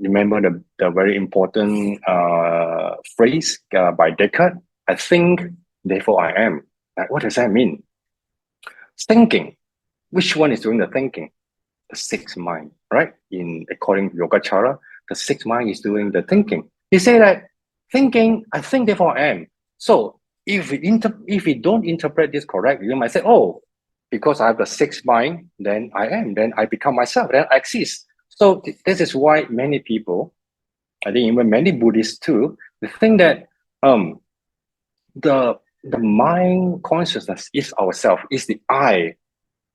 Remember the very important phrase by Descartes, I think, therefore I am. Like, what does that mean? Thinking. Which one is doing the thinking? The 6th mind, right? According to Yogācāra, the 6th mind is doing the thinking. He say that thinking, I think, therefore I am. So if we don't interpret this correctly, you might say, oh, because I have the 6th mind, then I am, then I become myself, then I exist. So this is why many people, I think even many Buddhists too, they think that the mind consciousness is ourself, is the I,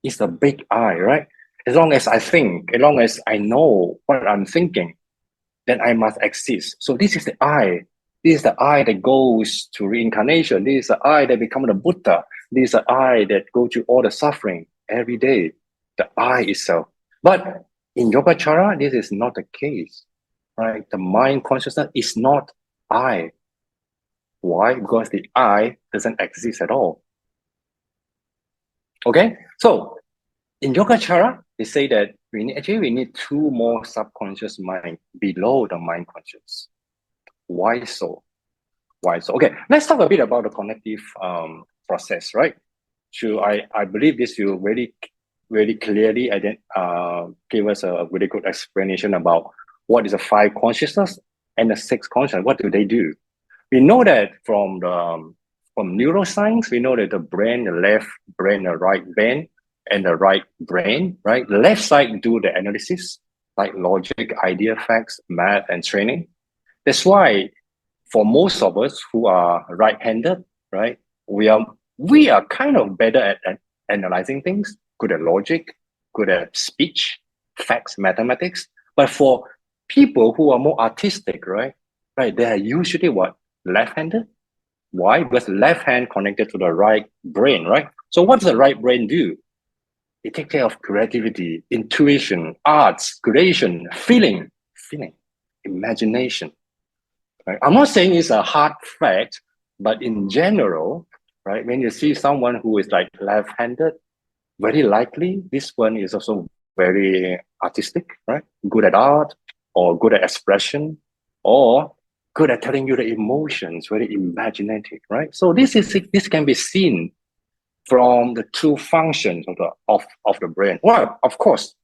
is the big I, right? As long as I think, as long as I know what I'm thinking, then I must exist. So this is the I. This is the I that goes to reincarnation. This is the I that becomes the Buddha. This is the I that goes through all the suffering every day. The I itself. But in Yogācāra, this is not the case, right? The mind consciousness is not I. Why? Because the I doesn't exist at all. Okay, so in Yogācāra, they say that we need 2 more subconscious mind below the mind conscious. Why so? Why so? Okay, let's talk a bit about the connective process, right? I believe this will very clearly give us a very good explanation about what is the 5 consciousness and the 6 consciousness. What do they do? We know that from neuroscience, we know that the brain, the left brain, the right brain, and the right brain, right? The left side do the analysis, like logic, idea, facts, math, and training. That's why for most of us who are right-handed, right, we are kind of better at analyzing things, good at logic, good at speech, facts, mathematics. But for people who are more artistic, right, they are usually what? Left-handed. Why? Because left hand connected to the right brain, right? So what does the right brain do? It takes care of creativity, intuition, arts, creation, feeling, imagination. Right? I'm not saying it's a hard fact, but in general, right, when you see someone who is like left-handed, very likely this one is also very artistic, right? Good at art or good at expression or good at telling you the emotions, very imaginative, right? So this can be seen from the 2 functions of the brain. Well, of course,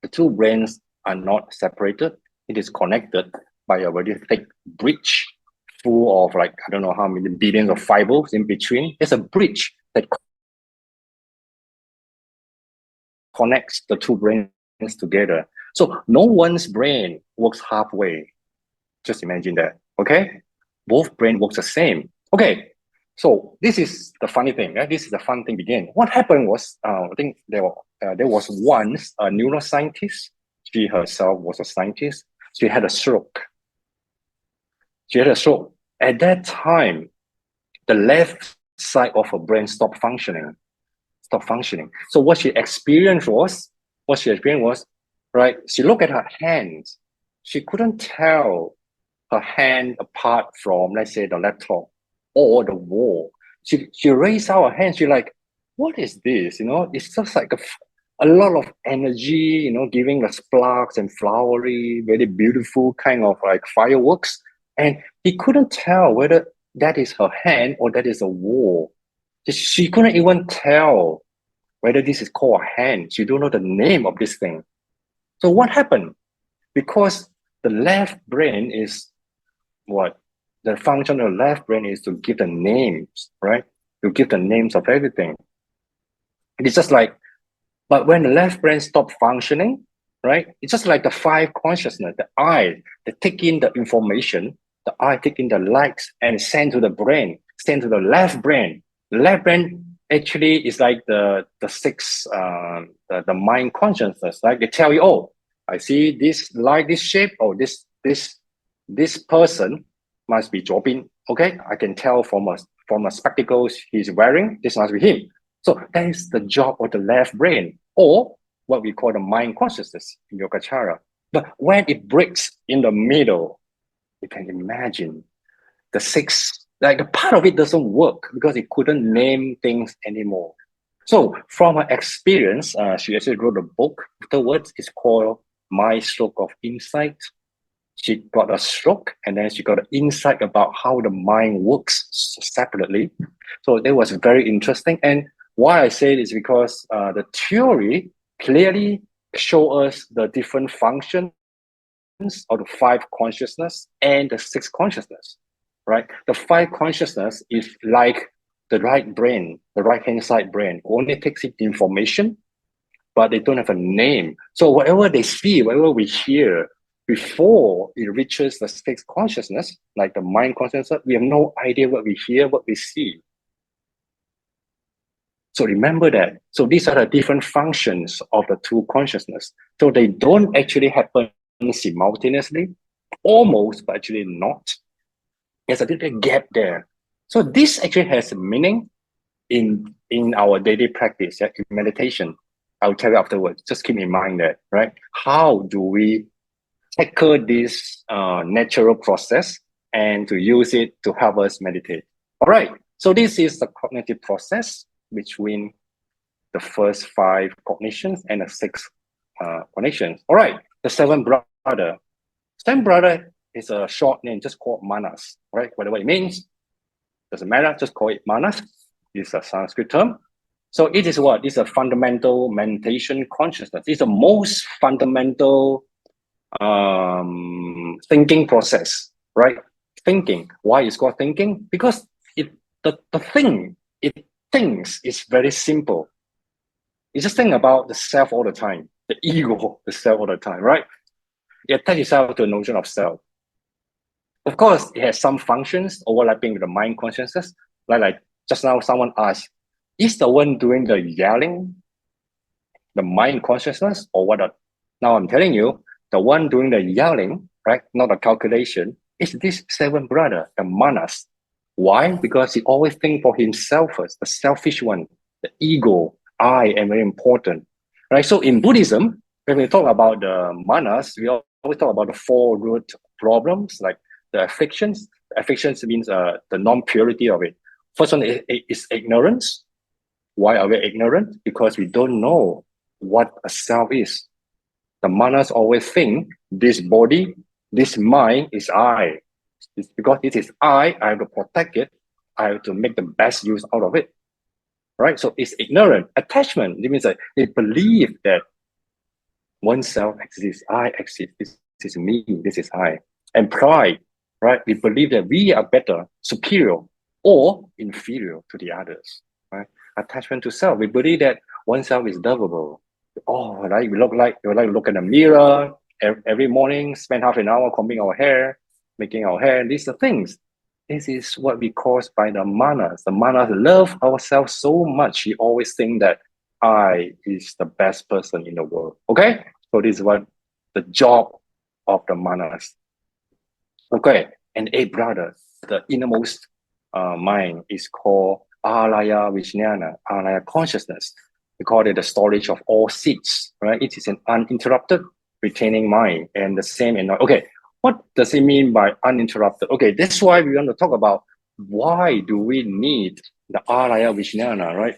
the 2 brains are not separated. It is connected by a very thick bridge full of like, I don't know how many billions of fibers in between. There's a bridge that connects the 2 brains together. So no one's brain works halfway. Just imagine that, okay? Both brain works the same. Okay, so this is the funny thing. This is the fun thing begin. What happened was, I think there was once a neuroscientist. She herself was a scientist. She had a stroke. At that time, the left side of her brain stopped functioning. So what she experienced was, right, she looked at her hands. She couldn't tell her hand apart from, let's say, the laptop or the wall. She raised out her hand. She's like, what is this? You know, it's just like a lot of energy, you know, giving the sparks and flowery, very beautiful kind of like fireworks. And he couldn't tell whether that is her hand or that is a wall. She couldn't even tell whether this is called a hand. She don't know the name of this thing. So what happened? Because the left brain is what? The function of the left brain is to give the names, right? To give the names of everything. It's just like, but when the left brain stops functioning, right? It's just like the 5 consciousness, the I, that take in the information, the I take in the lights and send to the brain, send to the left brain. The left brain actually is like the 6, the mind consciousness, right? They tell you, oh, I see this light, this shape, oh, this person must be Bin. Okay, I can tell from a spectacles he's wearing, this must be him. So that is the job of the left brain. Or what we call the mind consciousness in Yogācāra. But when it breaks in the middle, you can imagine the six, like the part of it doesn't work because it couldn't name things anymore. So from her experience, she actually wrote a book afterwards. It's called My Stroke of Insight. She got a stroke and then she got an insight about how the mind works separately. So that was very interesting. And why I say it is because the theory clearly show us the different functions of the five consciousness and the six consciousness, right? The five consciousness is like the right brain, the right-hand side brain, only takes in information, but they don't have a name. So whatever they see, whatever we hear, before it reaches the sixth consciousness, like the mind consciousness, we have no idea what we hear, what we see. So remember that. So these are the different functions of the two consciousness. So they don't actually happen simultaneously, almost, but actually not. There's a little gap there. So this actually has a meaning in our daily practice, in meditation. I'll tell you afterwards. Just keep in mind that, right? How do we tackle this natural process and to use it to help us meditate? All right. So this is the cognitive process between the first five cognitions and the six cognitions. All right. The seventh brother. Seventh brother is a short name, just called manas. All right. Whatever it means, doesn't matter. Just call it manas. It's a Sanskrit term. So it is what? It's a fundamental meditation consciousness. It's the most fundamental thinking process, right? Thinking. Why is called thinking? Because the thing it thinks is very simple. You just think about the self all the time, the ego, the self all the time, right? You attach yourself to the notion of self. Of course, it has some functions overlapping with the mind consciousness. Like just now, someone asked, is the one doing the yelling the mind consciousness or what? Now I'm telling you, the one doing the yelling, right, not a calculation, is this seventh brother, the manas. Why? Because he always thinks for himself first, the selfish one, the ego, I am very important, right? So in Buddhism, when we talk about the manas, we always talk about the four root problems, like the afflictions. Afflictions means the non-purity of it. First one is ignorance. Why are we ignorant? Because we don't know what a self is. The manas always think this body, this mind is I. It's because it is I have to protect it. I have to make the best use out of it. Right? So it's ignorant. Attachment, it means that they believe that oneself exists, I exist, this is me, this is I. And pride, right? We believe that we are better, superior, or inferior to the others. Right? Attachment to self. We believe that oneself is lovable. Oh, right? We like look in the mirror every morning, spend half an hour combing our hair, making our hair. These are things. This is what we cause by the manas. The manas love ourselves so much. We always think that I is the best person in the world. Okay? So this is what the job of the manas. Okay. And eight brothers, the innermost mind is called alaya vijnana, alaya consciousness. We call it the storage of all seeds, right? It is an uninterrupted retaining mind, and the same in okay. What does it mean by uninterrupted? Okay, that's why we want to talk about why do we need the alaya vijnana, right?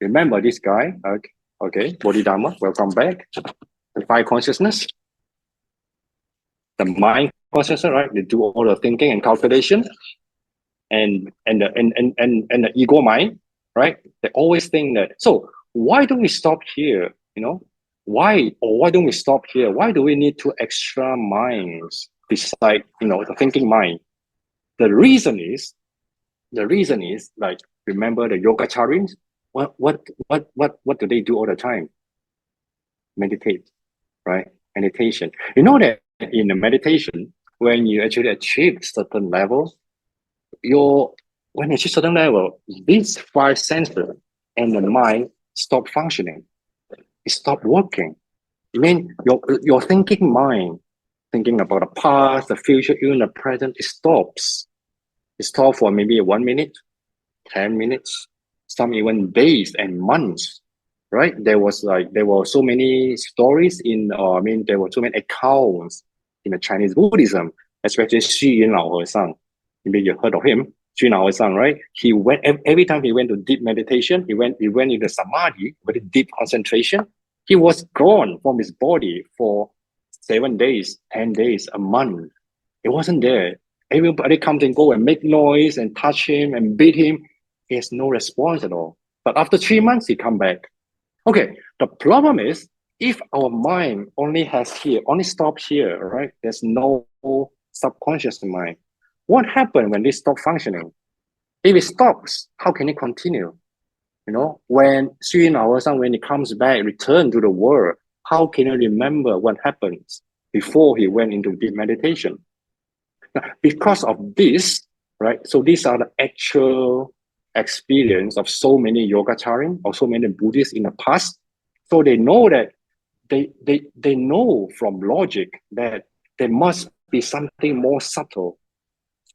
Remember this guy, okay, Bodhidharma, welcome back. The five consciousness, the mind consciousness, right? They do all the thinking and calculation, and the ego mind, right? They always think that. So why don't we stop here? You know, why don't we stop here? Why do we need two extra minds beside the thinking mind? The reason is like, remember the Yogācārins? What do they do all the time? Meditate, right? Meditation. You know that in the meditation, when you actually achieve certain levels, when you achieve certain level, these five senses and the mind stop functioning. It stopped working. I mean, your thinking mind, thinking about the past, the future, even the present, it stops. It stops for maybe 1 minute, 10 minutes, some even days and months. right? There were so many stories there were so many accounts in the Chinese Buddhism, especially Xu Yin Lao He Maybe you heard of him, Xu Yin Lao He right? He went every time he went to deep meditation, he went into samadhi, very deep concentration. He was gone from his body for 7 days, 10 days, a month. It wasn't there. Everybody comes and go and make noise and touch him and beat him. He has no response at all. But after 3 months, he come back. Okay, the problem is if our mind only stops here, right? There's no subconscious mind. What happens when this stop functioning? If it stops, how can it continue? When 3 hours and when he comes back, return to the world, how can he remember what happens before he went into deep meditation? Now, because of this, right? So these are the actual experience of so many Yogācāra or so many Buddhists in the past. So they know that they know from logic that there must be something more subtle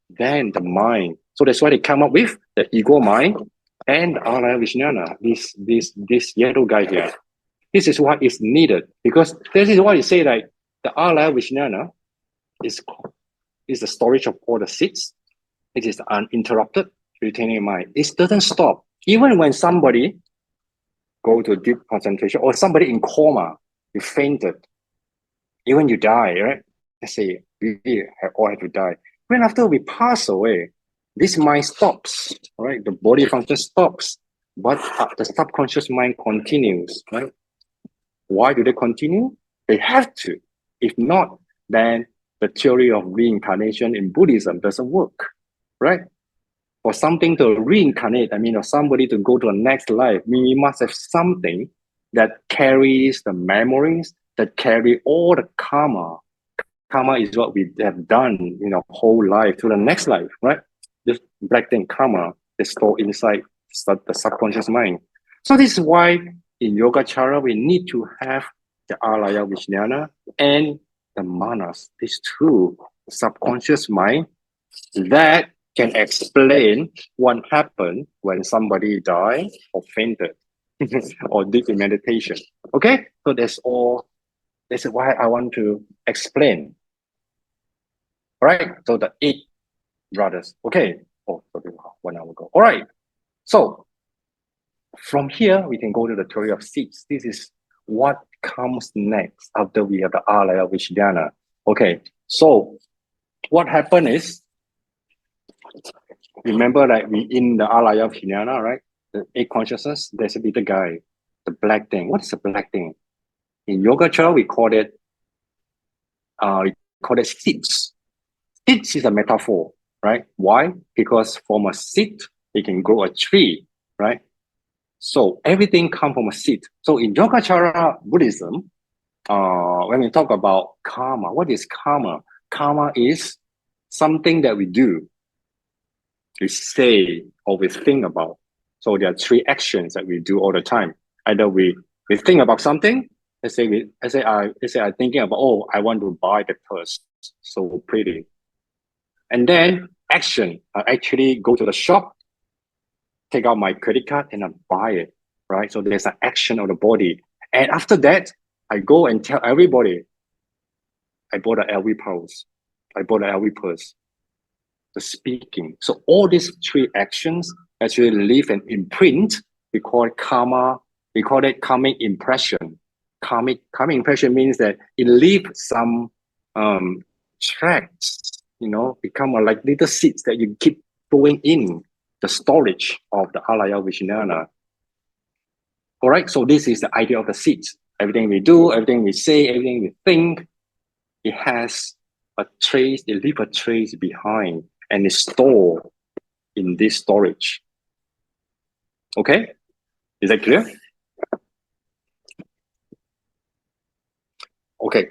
than the mind. So that's why they come up with the ego mind and Alaya Vijnana, this yellow guy here. This is what is needed because this is why you say like the Alaya Vijnana is the storage of all the seeds. It is uninterrupted retaining mind. It doesn't stop. Even when somebody go to deep concentration or somebody in coma, you fainted, even you die, right? Let's say we all have to die. When after we pass away, this mind stops, right? The body function stops, but the subconscious mind continues, right? Why do they continue? They have to. If not, then the theory of reincarnation in Buddhism doesn't work, right? For something to reincarnate, or somebody to go to the next life, we must have something that carries the memories, that carry all the karma. Karma is what we have done in our whole life to the next life, right? This black thing, karma, is stored inside the subconscious mind. So this is why in Yogācāra, we need to have the Alaya Vijnana and the manas, these two subconscious mind that can explain what happened when somebody died or fainted or did in meditation. Okay, so that's all. This is why I want to explain. All right, so the 8 brothers. Okay, oh, sorry, 1 hour ago. All right, so from here we can go to the theory of seeds. This is what comes next after we have the Alaya Vijnana. Okay, so what happened is, remember like we in the Alaya Vijnana, right? The 8 consciousness, there's a little guy, the black thing. What is the black thing? In Yogācāra, we call it seeds. Seeds is a metaphor, right? Why? Because from a seed, it can grow a tree, right? So everything comes from a seed. So in Yogācāra Buddhism, when we talk about karma, what is karma? Karma is something that we do, we say, or we think about. So there are 3 actions that we do all the time. Either we think about something. Let's say I'm thinking about, oh, I want to buy the purse, so pretty. And then action, I actually go to the shop, take out my credit card and I buy it, right? So there's an action of the body. And after that, I go and tell everybody, I bought an LV purse. I bought an LV purse. The speaking. So all these 3 actions actually leave an imprint. We call it karma. We call it karmic impression. Karmic impression means that it leaves some tracks, become like little seeds that you keep throwing in the storage of the Alaya Vijnana. All right, so this is the idea of the seeds. Everything we do, everything we say, everything we think, it has a trace, it leaves a trace behind and is stored in this storage. Okay, is that clear? Okay,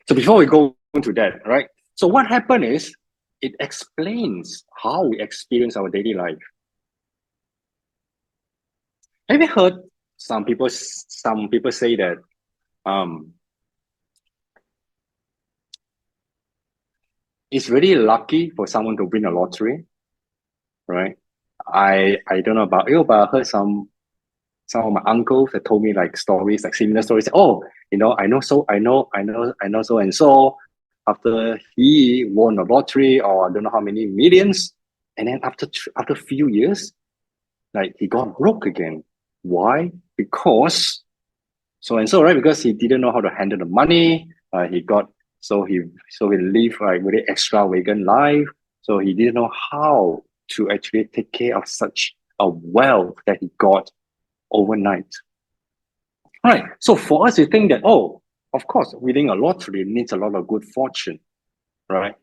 so before we go into that, right? So what happened is, it explains how we experience our daily life. Have you heard some people say that it's really lucky for someone to win a lottery, right? I don't know about you, but I heard some of my uncles that told me like stories, like similar stories. Oh, I know so and so. After he won a lottery or I don't know how many millions, and then after a few years, like he got broke again. Why? Because so and so, right? Because he didn't know how to handle the money. He lived like very extravagant life. So he didn't know how to actually take care of such a wealth that he got overnight. Right. So for us, we think that, oh, of course, winning a lottery needs a lot of good fortune, right?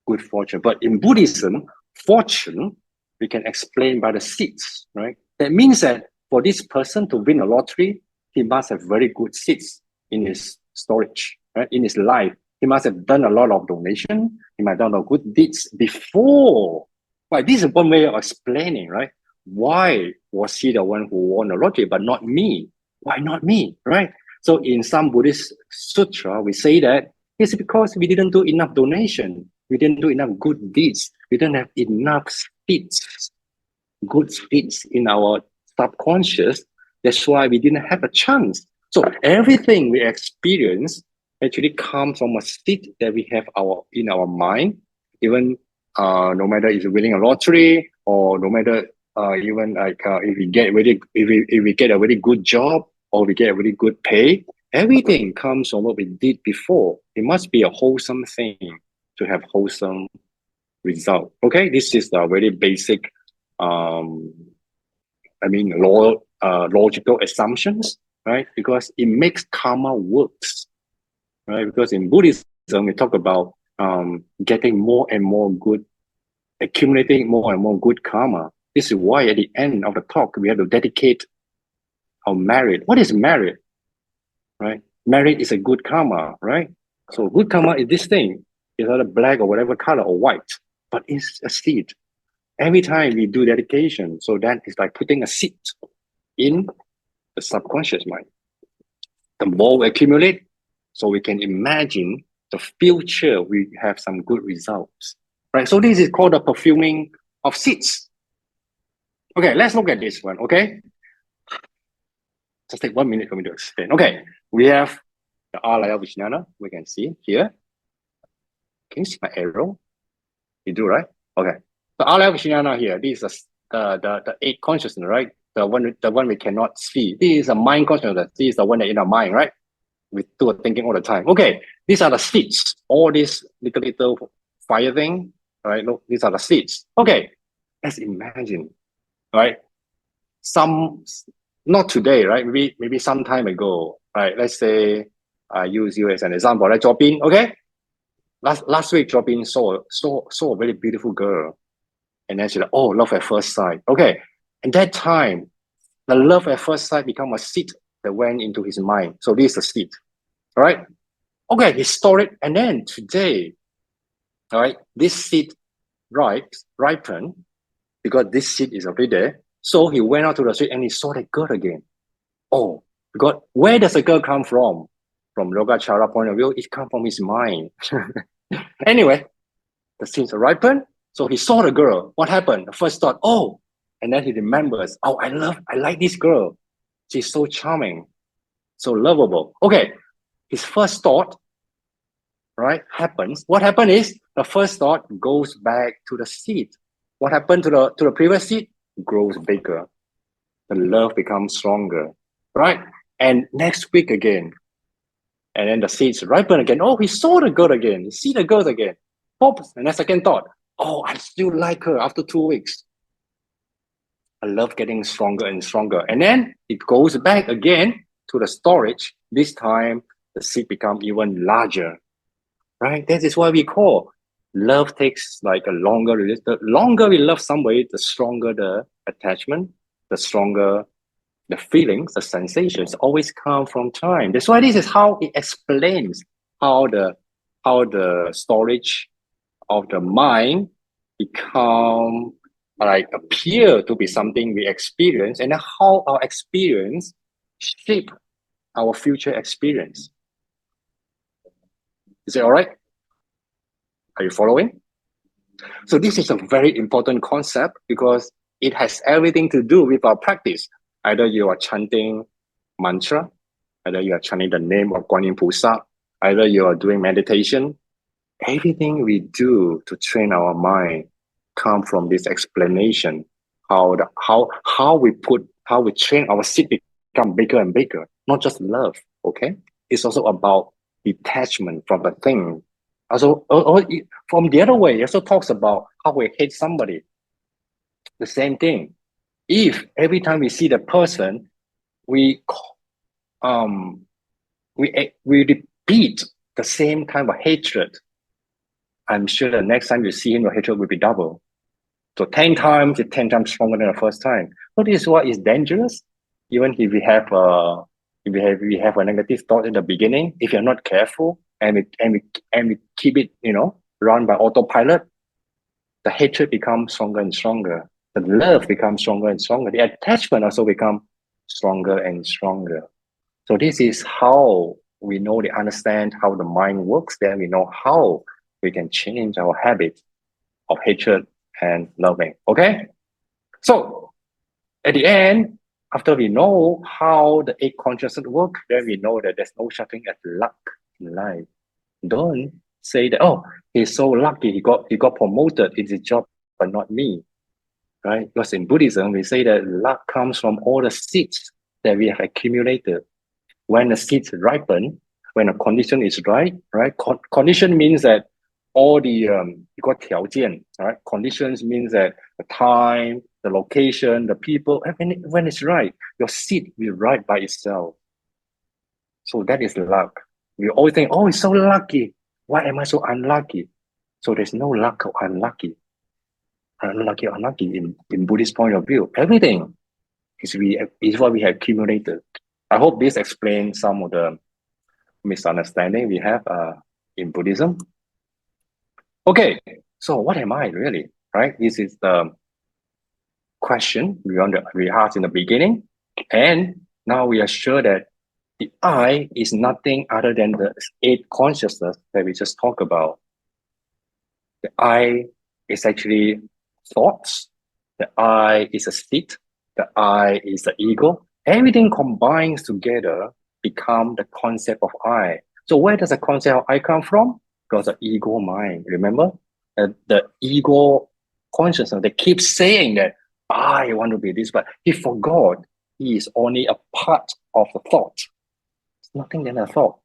Good fortune. But in Buddhism, fortune, we can explain by the seeds, right? That means that for this person to win a lottery, he must have very good seeds in his storage, right? In his life. He must have done a lot of donation. He might have done a lot of good deeds before. Right. This is one way of explaining, right? Why was he the one who won the lottery, but not me? Why not me, right? So in some Buddhist sutra, we say that it's because we didn't do enough donation. We didn't do enough good deeds. We don't have enough speeds, good speeds in our subconscious. That's why we didn't have a chance. So everything we experience actually comes from a seed that we have in our mind. Even no matter if you're winning a lottery or no matter even like if we get a very good job or we get a very good pay, everything comes from what we did before. It must be a wholesome thing to have wholesome result. Okay, this is the very basic, logical assumptions, right? Because it makes karma works, right? Because in Buddhism, we talk about getting more and more good, accumulating more and more good karma. This is why at the end of the talk, we have to dedicate our merit. What is merit, right? Merit is a good karma, right? So good karma is this thing. It's either black or whatever color or white, but it's a seed. Every time we do dedication, so that is like putting a seed in the subconscious mind. The more we accumulate, so we can imagine the future we have some good results, right? So this is called the perfuming of seeds. Okay, let's look at this one, okay? Just take 1 minute for me to explain. Okay, we have the Alaya Vijnana, we can see here. Can you see my arrow? You do, right? Okay. The Alaya Vijnana here, this is the eight consciousness, right? The one we cannot see. This is a mind consciousness. This is the one that in our mind, right? We do a thinking all the time. Okay, these are the seeds. All these little fire thing, right? Look, these are the seeds. Okay, let's imagine, right? Not today, right? Maybe some time ago, right? Let's say I use you as an example, right? Jobin, okay? Last week, Jobin saw a very beautiful girl, and then she's like, oh, love at first sight. Okay, and that time, the love at first sight become a seed that went into his mind. So this is a seed, right? Okay, he stored it, and then today, all right, this seed ripened because this seed is already there. So he went out to the street and he saw that girl again. Oh, because where does the girl come from? From Yogācāra point of view, it comes from his mind. Anyway, the seeds are ripened. So he saw the girl. What happened? The first thought, oh, and then he remembers, oh, I like this girl. She's so charming, so lovable. Okay, his first thought, right, happens. What happened is the first thought goes back to the seed. What happened to the previous seed? Grows bigger. The love becomes stronger, right? And next week again, and then the seeds ripen again. Oh, he saw the girl again. He see the girl again. Pop, and then second thought. Oh, I still like her after 2 weeks. I love getting stronger and stronger. And then it goes back again to the storage. This time, the seed becomes even larger, right? That is why we call love takes like a longer. The longer we love somebody, the stronger the attachment, the stronger the feelings, the sensations always come from time. That's why this is how it explains how the storage of the mind appear to be something we experience, and how our experience shape our future experience. Is it all right? Are you following? So this is a very important concept because it has everything to do with our practice. Either you are chanting mantra, either you are chanting the name of Guan Yin Pusa, either you are doing meditation. Everything we do to train our mind come from this explanation. How we train our seed become bigger and bigger. Not just love, okay? It's also about detachment from the thing. Also, from the other way, it also talks about how we hate somebody. The same thing. If every time we see the person, we repeat the same kind of hatred, I'm sure the next time you see him, your hatred will be double. So 10 times, it's 10 times stronger than the first time. So this is what is dangerous. Even if we have a negative thought in the beginning, if you're not careful and we keep it, run by autopilot, the hatred becomes stronger and stronger. The love becomes stronger and stronger. The attachment also becomes stronger and stronger. So this is how we understand how the mind works. Then we know how we can change our habit of hatred and loving. Okay? So at the end, after we know how the eight consciousness work, then we know that there's no such thing as luck in life. Don't say that, oh, he's so lucky, he got promoted in his job, but not me. Right? Because in Buddhism, we say that luck comes from all the seeds that we have accumulated. When the seeds ripen, when a condition is right? Condition means that all the you got 条件, right? Conditions means that the time, the location, the people, when it's right, your seed will right by itself. So that is luck. We always think, oh, it's so lucky. Why am I so unlucky? So there's no luck or unlucky. Unlucky or unlucky in Buddhist point of view. Everything is what we have accumulated. I hope this explains some of the misunderstanding we have in Buddhism. Okay, so what am I really, right? This is the question we asked in the beginning. And now we are sure that the I is nothing other than the eight consciousness that we just talked about. The I is actually thoughts. The I is a seed. The I is the ego. Everything combines together become the concept of I. So where does the concept of I come from? Because the ego mind. Remember, the ego consciousness. They keep saying that I want to be this, but he forgot he is only a part of the thought. It's nothing than a thought.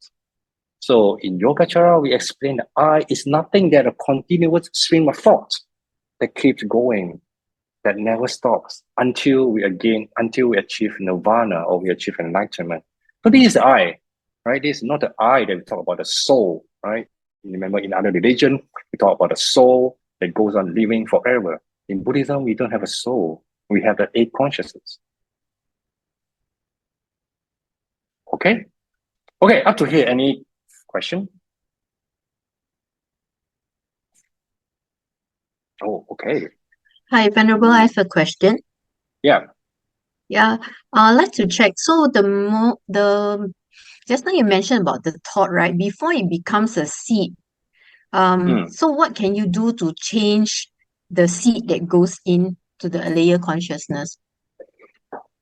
So in Yogācāra, we explain that I is nothing than a continuous stream of thought that keeps going, that never stops until we achieve nirvana or we achieve enlightenment. So this is the I, right? This is not the I that we talk about the soul, right? Remember, in other religion, we talk about the soul that goes on living forever. In Buddhism, we don't have a soul. We have the eight consciousness. Okay? Okay, up to here, any question? Oh, okay. Hi, Venerable, I have a question. Yeah. Yeah, I'd like to check. So just now you mentioned about the thought, right? Before it becomes a seed. So what can you do to change the seed that goes into the layer consciousness?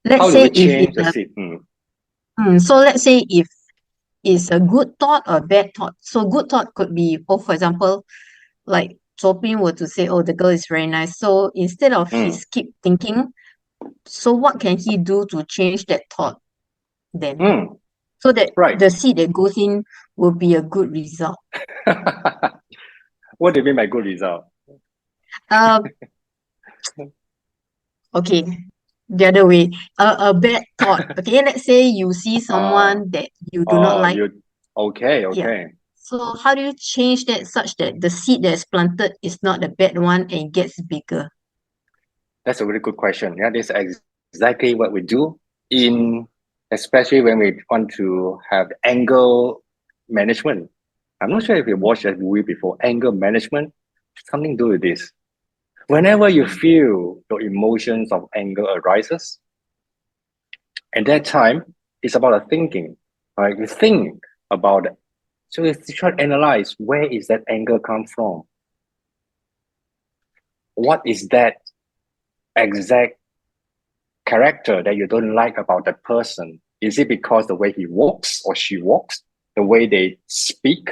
How do we change the seed? So let's say if it's a good thought or bad thought. So good thought could be, for example, like Chopin were to say, oh, the girl is very nice. So instead of he keep thinking, so what can he do to change that thought then? So that the seed that goes in will be a good result. What do you mean by good result? Okay, the other way. A bad thought. Okay, let's say you see someone that you do not like. Okay. Yeah. So how do you change that such that the seed that's planted is not the bad one and gets bigger? That's a really good question. Yeah, this is exactly what we do especially when we want to have anger management. I'm not sure if you watched that movie before. Anger management, something to do with this. Whenever you feel your emotions of anger arises, at that time, it's about a thinking, right? You think about it. So you try to analyze where is that anger come from? What is that exact character that you don't like about that person? Is it because the way he walks or she walks, the way they speak,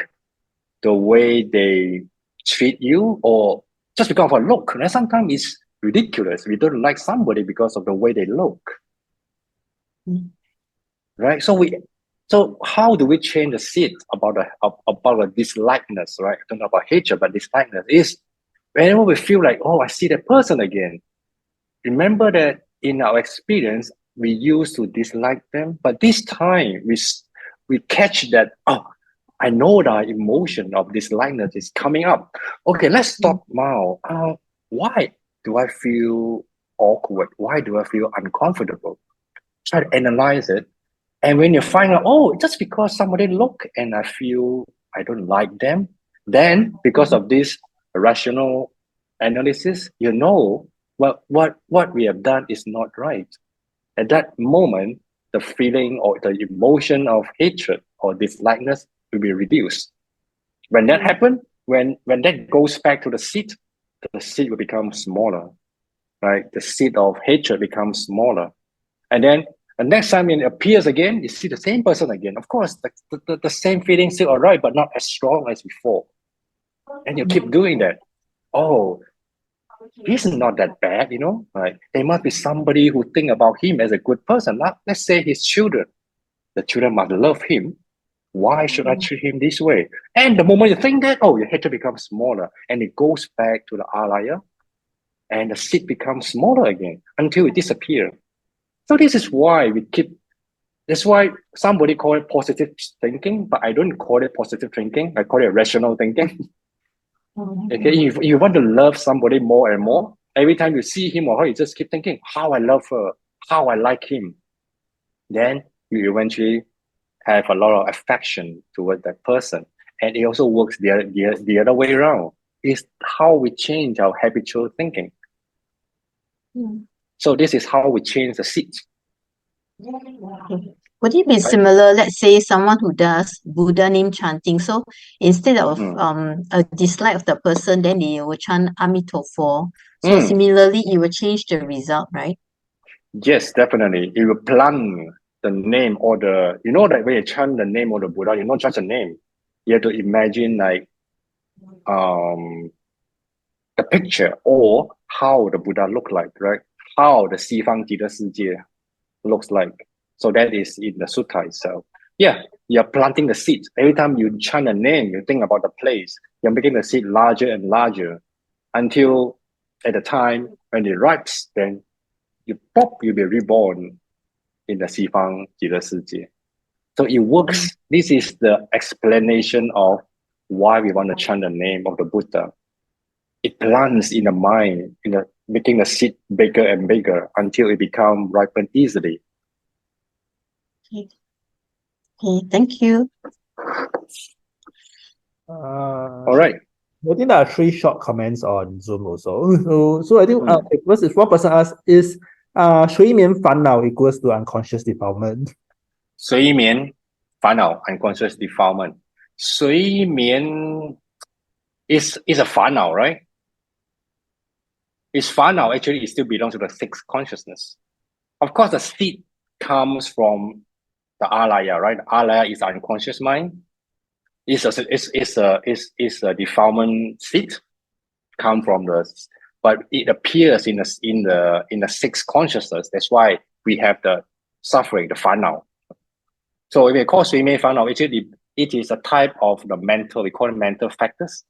the way they treat you, or just because of a look? And sometimes it's ridiculous. We don't like somebody because of the way they look. Right? So how do we change the seed about a dislikeness, right? I don't know about hatred, but dislikeness is whenever we feel like, oh, I see that person again. Remember that in our experience, we used to dislike them, but this time we catch that, oh, I know the emotion of dislikeness is coming up. Okay, let's stop now. Why do I feel awkward? Why do I feel uncomfortable? Try to analyze it. And when you find out, oh, just because somebody look and I feel I don't like them, then because of this rational analysis, you know what we have done is not right. At that moment, the feeling or the emotion of hatred or dislikeness will be reduced. When that happens, when that goes back to the seed will become smaller, right? The seed of hatred becomes smaller. And then the next time it appears again, you see the same person again. Of course, the same feeling still arrive, but not as strong as before. And you keep doing that. Oh, he's not that bad, you know. Like there must be somebody who think about him as a good person. Let's say his children. The children must love him. Why should I treat him this way? And the moment you think that, oh, your hatred becomes smaller, and it goes back to the alaya, and the seed becomes smaller again until it disappears. So this is why that's why somebody call it positive thinking, but I don't call it positive thinking. I call it rational thinking. Okay, if you want to love somebody more and more, every time you see him or her, you just keep thinking, how I love her, how I like him. Then you eventually have a lot of affection toward that person. And it also works the other way around. It's how we change our habitual thinking. So this is how we change the seeds. Would it be similar, let's say someone who does Buddha name chanting, so instead of a dislike of the person, then they will chant Amitofo. So similarly, it will change the result, right? Yes, definitely. It will plant the name or the, you know, that when you chant the name of the Buddha, you not just a name. You have to imagine like the picture or how the Buddha look like, right? How the 西方极乐世界 looks like. So that is in the sutta itself. Yeah, you're planting the seed. Every time you chant a name, you think about the place. You're making the seed larger and larger until at the time when it ripes, then you'll be reborn in the 西方极乐世界. So it works. This is the explanation of why we want to chant the name of the Buddha. It plants in the mind, making the seed bigger and bigger until it becomes ripened easily. Okay, thank you. All right. I think there are 3 short comments on Zoom also. So I think first is one person asked, is 睡眠烦恼 equals to unconscious defilement? 睡眠烦恼 unconscious defilement. 睡眠 is a 烦恼, right? Is 烦恼 actually it still belongs to the 6th consciousness. Of course, the seed comes from the alaya, right? Alaya is unconscious mind. It's a defilement seed come from but it appears in the 6th consciousness. That's why we have the suffering, the 烦恼. So if we call 睡眠烦恼, actually it is a type of the mental, we call it mental factors.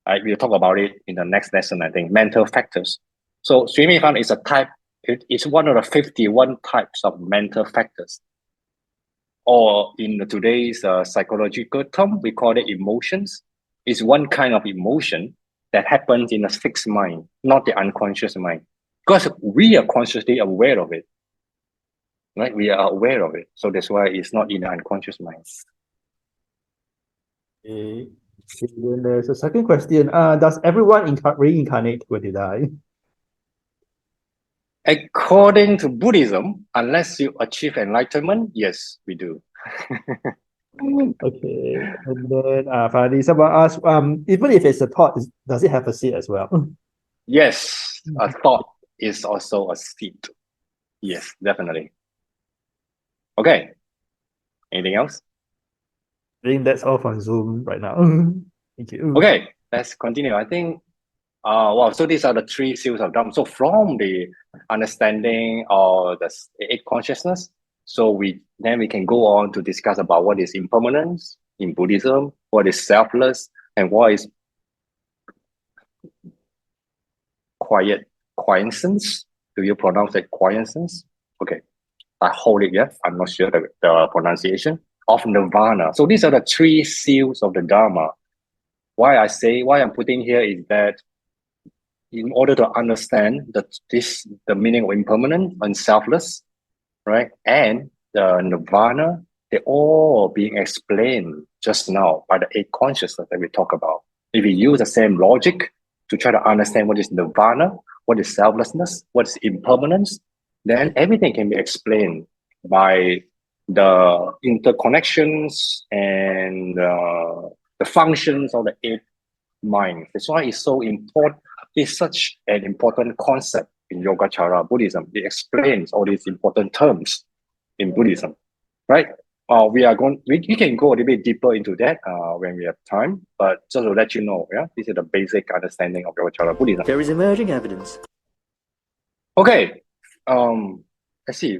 We'll talk about it in the next lesson, I think, mental factors. So 睡眠烦恼 is a type, it's one of the 51 types of mental factors. Or in today's psychological term, we call it emotions. It's one kind of emotion that happens in the 6th mind, not the unconscious mind. Because we are consciously aware of it. Right? We are aware of it. So that's why it's not in the unconscious mind. Okay. Then there's a second question. Does everyone reincarnate when they die? According to Buddhism, unless you achieve enlightenment, yes, we do. Okay. And then finally, someone asked, even if it's a thought, does it have a seed as well? Yes, a thought is also a seed. Yes, definitely. Okay. Anything else? I think that's all from Zoom right now. Thank you. Okay, let's continue. I think, wow, so these are the three seals of Dharma. So from the understanding of the eight consciousness, so we can go on to discuss about what is impermanence in Buddhism, what is selfless, and what is quiescence. Do you pronounce it quiescence? Okay, I hold it, yeah. I'm not sure the pronunciation of nirvana. So these are the three seals of the Dharma. Why I'm putting here is that in order to understand the meaning of impermanent and selfless, right, and the nirvana, they're all being explained just now by the eight consciousness that we talk about. If we use the same logic to try to understand what is nirvana, what is selflessness, what is impermanence, then everything can be explained by the interconnections and the functions of the eight minds. That's why it's so important. It's such an important concept in Yogacara Buddhism. It explains all these important terms in Buddhism, right? We can go a little bit deeper into that when we have time, but just to let you know, yeah, this is the basic understanding of Yogacara Buddhism. There is emerging evidence. Okay, let's see.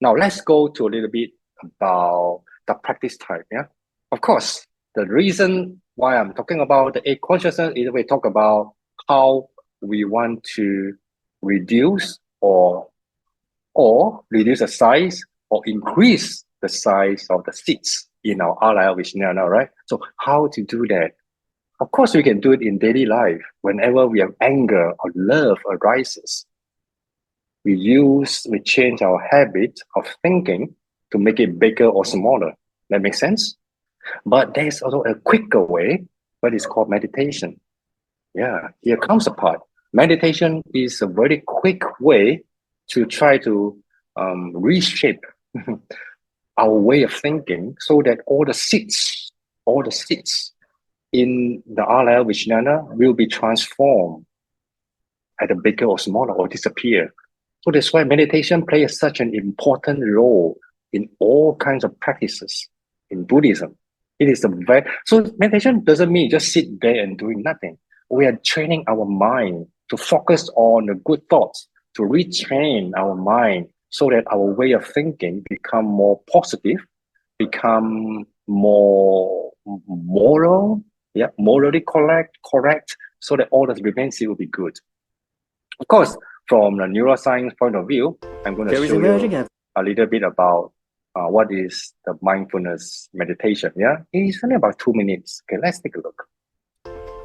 Now let's go to a little bit about the practice type. Yeah, of course, the reason why I'm talking about the eight consciousness is we talk about how we want to reduce or reduce the size or increase the size of the seeds in our alaya vijnana, right? So how to do that? Of course, we can do it in daily life. Whenever we have anger or love arises, we change our habit of thinking to make it bigger or smaller. That makes sense? But there's also a quicker way, but it's called meditation. Yeah, here comes the part. Meditation is a very quick way to try to reshape our way of thinking so that all the seeds in the alaya vijnana will be transformed either bigger or smaller or disappear. So that's why meditation plays such an important role in all kinds of practices in Buddhism. It is so meditation doesn't mean just sit there and doing nothing. We are training our mind to focus on the good thoughts, to retrain our mind so that our way of thinking become more positive, become more moral, morally correct, so that all that remains will be good. Of course, from the neuroscience point of view, I'm going to show you a little bit about what is the mindfulness meditation. Yeah, it's only about 2 minutes. Okay, let's take a look.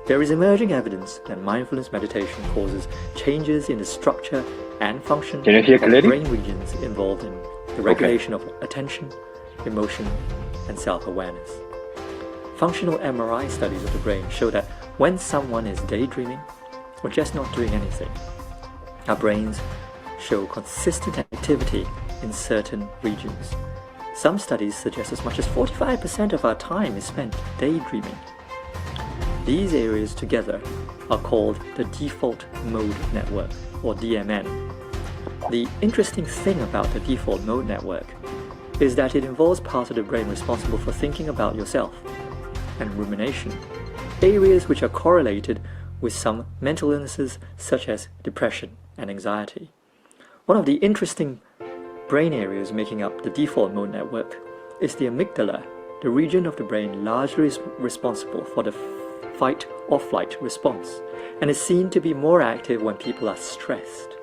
There is emerging evidence that mindfulness meditation causes changes in the structure and function Can you hear of clearly? brain regions involved in the regulation of attention, emotion, and self-awareness. Functional MRI studies of the brain show that when someone is daydreaming or just not doing anything, our brains show consistent activity in certain regions. Some studies suggest as much as 45% of our time is spent daydreaming. These areas together are called the default mode network, or DMN. The interesting thing about the default mode network is that it involves parts of the brain responsible for thinking about yourself and rumination, areas which are correlated with some mental illnesses such as depression and anxiety. One of the interesting brain areas making up the default mode network is the amygdala, the region of the brain largely responsible for the fight or flight response, and is seen to be more active when people are stressed.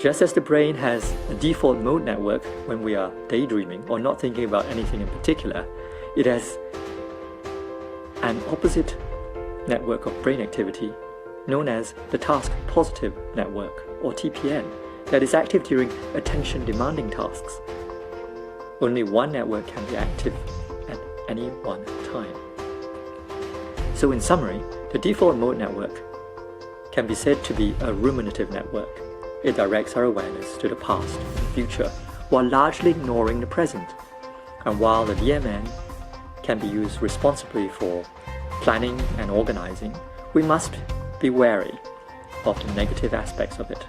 Just as the brain has a default mode network when we are daydreaming or not thinking about anything in particular, it has an opposite network of brain activity known as the task positive network, or TPN, that is active during attention demanding tasks. Only one network can be active at any one time. So in summary, the default mode network can be said to be a ruminative network. It directs our awareness to the past and future while largely ignoring the present. And while the DMN can be used responsibly for planning and organizing, we must be wary of the negative aspects of it.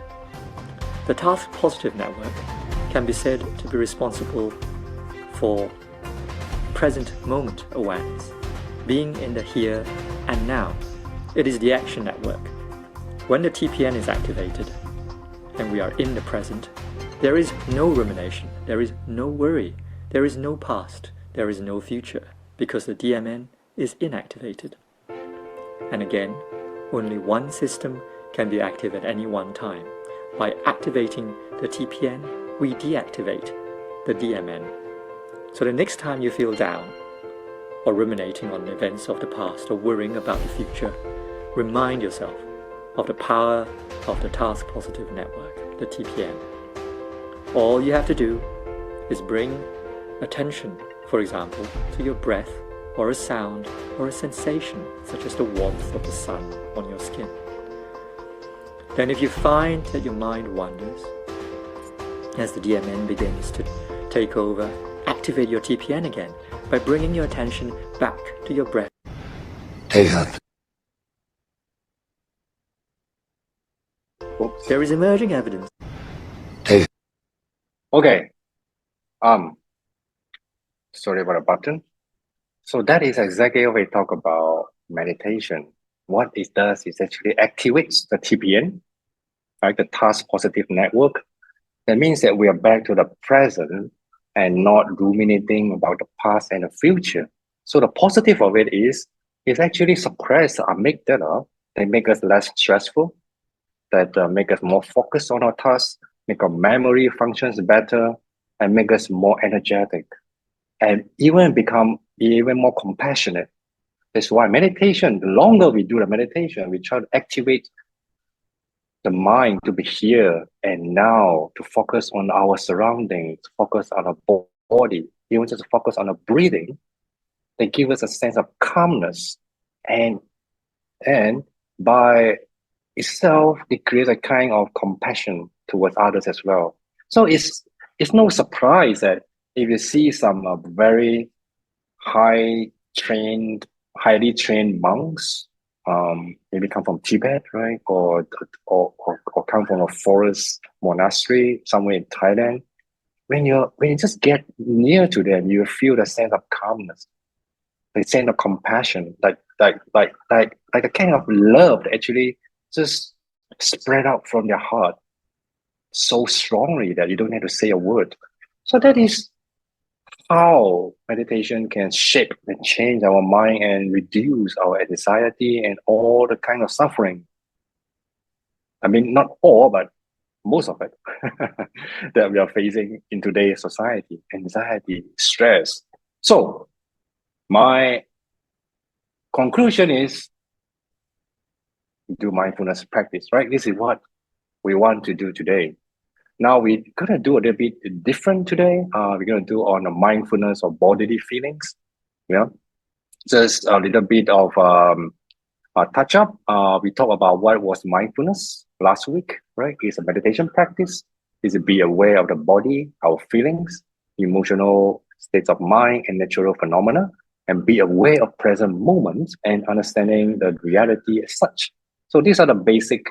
The task positive network can be said to be responsible for present moment awareness, being in the here and now. It is the action network. When the TPN is activated and we are in the present, there is no rumination, there is no worry, there is no past, there is no future, because the DMN is inactivated. And again, only one system can be active at any one time. By activating the TPN, we deactivate the DMN. So the next time you feel down, or ruminating on events of the past, or worrying about the future, remind yourself of the power of the task positive network, the TPN. All you have to do is bring attention, for example, to your breath, or a sound, or a sensation, such as the warmth of the sun on your skin. Then if you find that your mind wanders, as the DMN begins to take over, activate your TPN again by bringing your attention back to your breath. Oops. There is emerging evidence. Okay. Sorry about the button. So that is exactly what we talk about meditation. What it does is actually activates the TPN, right? The task positive network. That means that we are back to the present and not ruminating about the past and the future. So the positive of it is actually suppress the amygdala. They make us less stressful, that make us more focused on our tasks, make our memory functions better, and make us more energetic, and even become even more compassionate. That's why meditation, the longer we do the meditation, we try to activate the mind to be here and now, to focus on our surroundings, focus on our body, even just focus on our breathing. They give us a sense of calmness, and by itself, it creates a kind of compassion towards others as well. So it's no surprise that if you see some very highly trained monks, maybe come from Tibet, right, or come from a forest monastery somewhere in Thailand. When you just get near to them, you feel the sense of calmness, the sense of compassion, like a kind of love that actually just spread out from their heart so strongly that you don't have to say a word. So that is how meditation can shape and change our mind and reduce our anxiety and all the kind of suffering. I mean, not all, but most of it that we are facing in today's society: anxiety, stress. So my conclusion is do mindfulness practice, right? This is what we want to do today. Now we're gonna do a little bit different today. We're gonna do on the mindfulness of bodily feelings. Just a little bit of a touch up. We talked about what was mindfulness last week, right? It's a meditation practice. Is to be aware of the body, our feelings, emotional states of mind, and natural phenomena, and be aware of present moments and understanding the reality as such. So these are the basic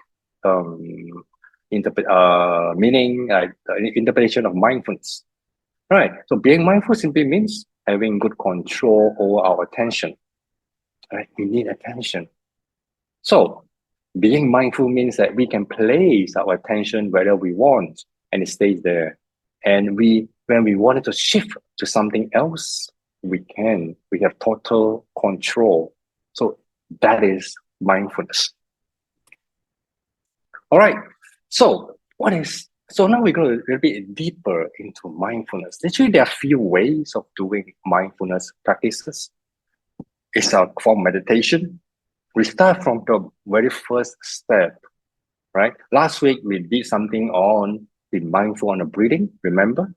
meaning, interpretation of mindfulness. Right. So being mindful simply means having good control over our attention. Right. We need attention. So being mindful means that we can place our attention wherever we want, and it stays there. And when we wanted to shift to something else, we can. We have total control. So that is mindfulness. All right. So now we're going to a little bit deeper into mindfulness. Actually, there are a few ways of doing mindfulness practices. It's a form of meditation. We start from the very first step, right? Last week, we did something on being mindful on the breathing. Remember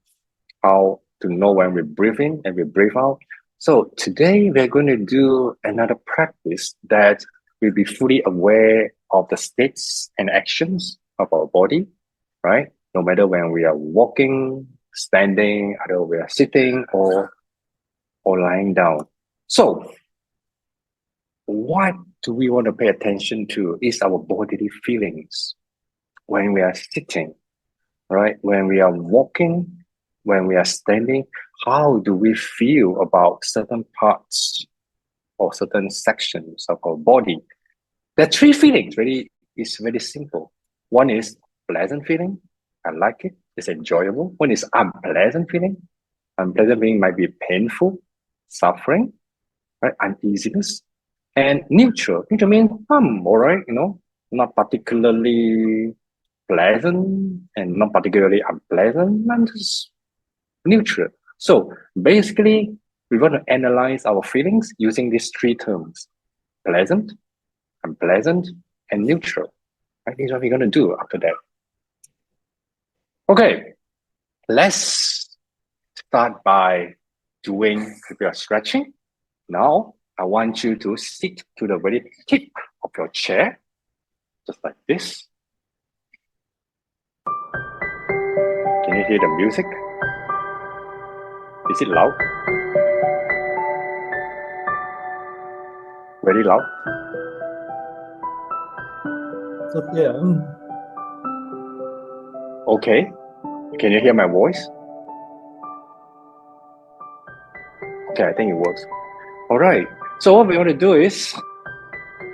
how to know when we breathe in and we breathe out. So today, we're going to do another practice that will be fully aware of the states and actions of our body, right? No matter when we are walking, standing, either we are sitting or lying down. So what do we want to pay attention to is our bodily feelings when we are sitting. right? When we are walking, when we are standing, how do we feel about certain parts or certain sections of our body? There are three feelings, really. It's very simple. One is pleasant feeling. I like it. It's enjoyable. One is unpleasant feeling. Unpleasant feeling might be painful, suffering, right? Uneasiness. And neutral. Neutral means all right, not particularly pleasant and not particularly unpleasant. I'm just neutral. So basically, we want to analyze our feelings using these three terms: pleasant, unpleasant, and neutral. Right? This is what we're going to do after that. Okay, let's start by doing a bit of stretching. Now, I want you to sit to the very tip of your chair, just like this. Can you hear the music? Is it loud? Very loud? So yeah. Okay. Can you hear my voice? Okay, I think it works. All right. So what we're going to do is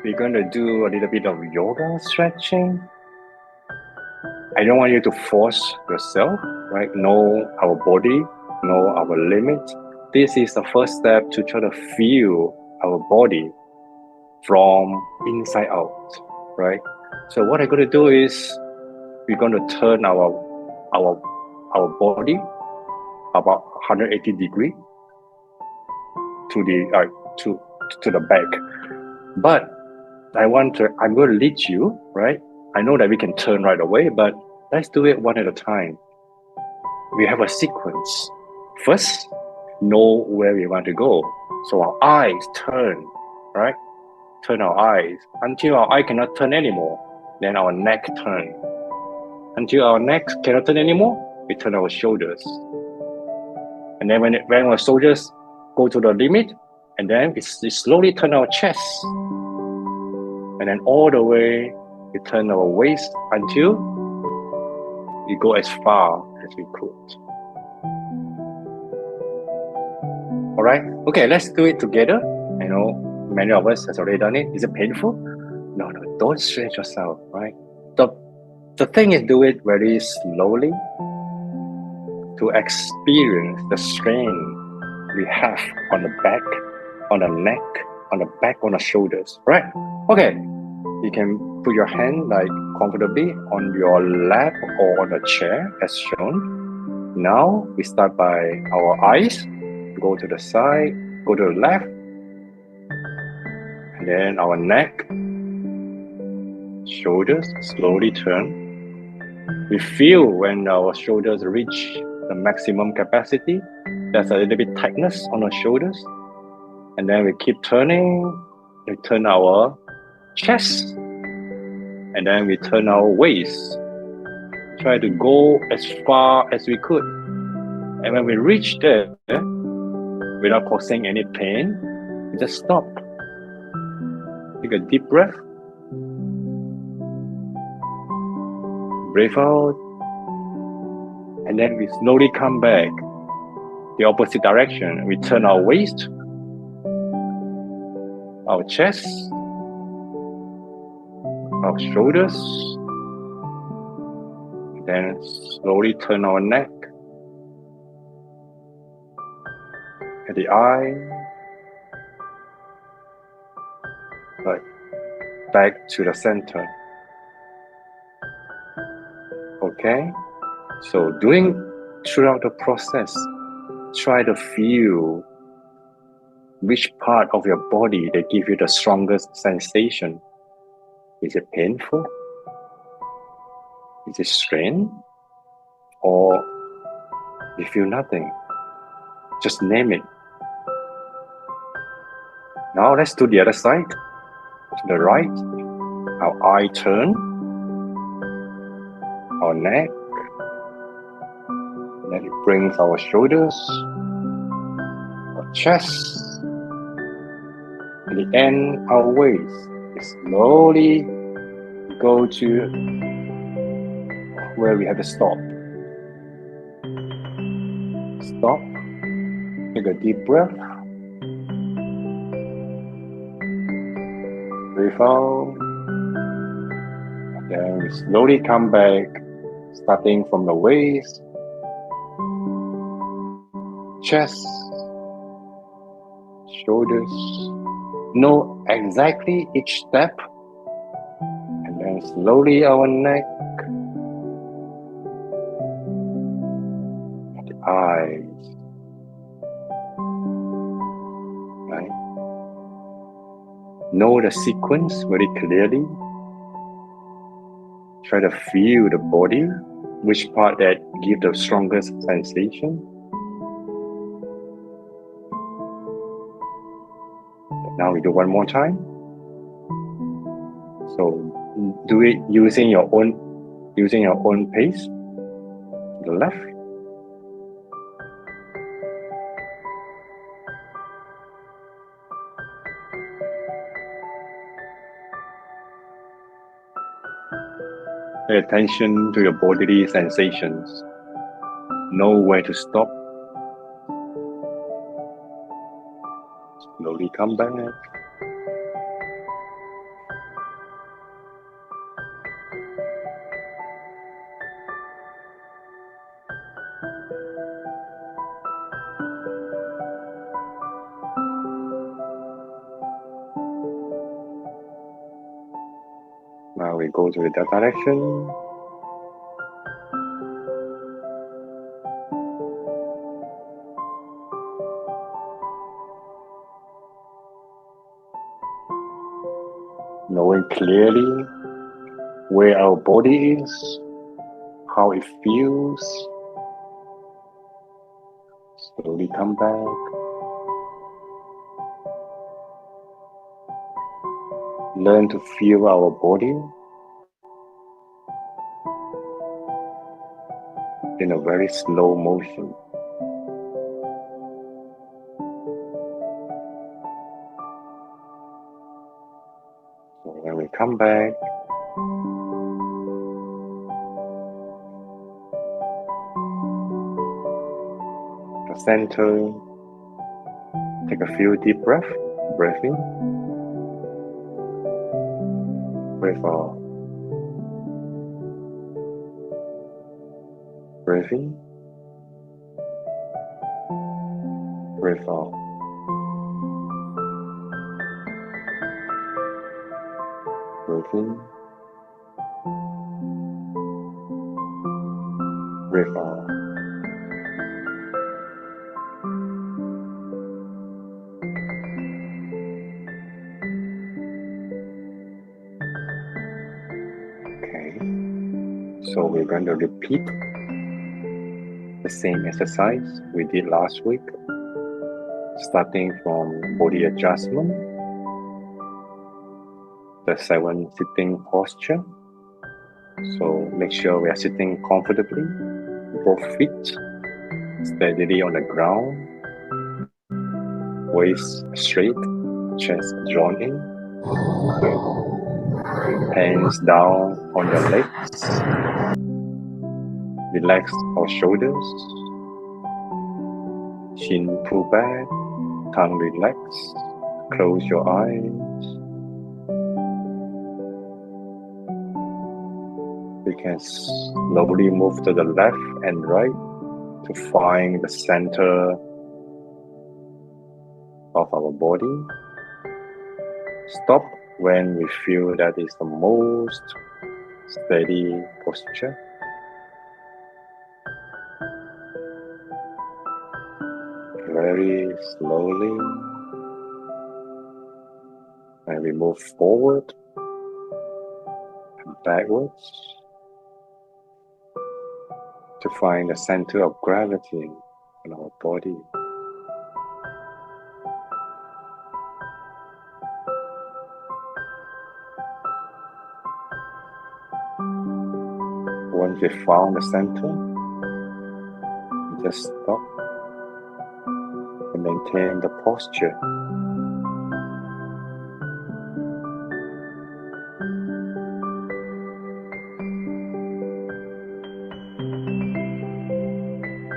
we're going to do a little bit of yoga stretching. I don't want you to force yourself, right? Know our body, know our limit. This is the first step to try to feel our body from inside out, right? So what I'm going to do is we're going to turn our body about 180 degrees to the back. But I'm going to lead you, right? I know that we can turn right away, but let's do it one at a time. We have a sequence. First, know where we want to go. So our eyes turn, right? Turn our eyes until our eye cannot turn anymore. Then our neck turn. Until our neck cannot turn anymore, we turn our shoulders. And then when our shoulders go to the limit, and then we slowly turn our chest. And then all the way, we turn our waist until we go as far as we could. All right? Okay, let's do it together. I know many of us has already done it. Is it painful? No, don't stretch yourself, right? The thing is, do it very slowly to experience the strain we have on the back, on the neck, on the back, on the shoulders, right? Okay, you can put your hand like comfortably on your lap or on the chair as shown. Now we start by our eyes, go to the side, go to the left, and then our neck, shoulders slowly turn. We feel when our shoulders reach the maximum capacity, there's a little bit tightness on our shoulders. And then we keep turning, we turn our chest, and then we turn our waist. Try to go as far as we could. And when we reach there, without causing any pain, we just stop. Take a deep breath. Breathe out. And then we slowly come back the opposite direction. We turn our waist, our chest, our shoulders, then slowly turn our neck, and the eye, right back to the center. Okay? So doing throughout the process, try to feel which part of your body that give you the strongest sensation. Is it painful? Is it strained? Or you feel nothing? Just name it. Now let's do the other side. To the right, our eye turn, our neck, and then it brings our shoulders, our chest, and the end, our waist. We slowly go to where we have to stop. Stop. Take a deep breath. Breathe out. Then we slowly come back, starting from the waist, chest, shoulders. Know exactly each step. And then slowly our neck, the eyes. Right? Know the sequence very clearly. Try to feel the body, which part that gives the strongest sensation. Now we do one more time. So do it using your own pace. The left. Pay attention to your bodily sensations. Know where to stop. Slowly come back. Now we go to the other direction. Knowing clearly where our body is, how it feels. Slowly come back. Learn to feel our body in a very slow motion. So when we come back, the center, take a few deep breaths. Breathe in, breathe out. Breathe in, breathe out. Breathe in, breathe out. Okay, so we're going to repeat the same exercise we did last week, starting from body adjustment, the 7 sitting posture. So make sure we are sitting comfortably, both feet steadily on the ground, waist straight, chest drawn in, hands down on the legs. Relax our shoulders, chin pull back, tongue relax, close your eyes. We can slowly move to the left and right to find the center of our body. Stop when we feel that is the most steady posture. Very slowly, and we move forward and backwards to find the center of gravity in our body. Once we found the center, we just stop and maintain the posture.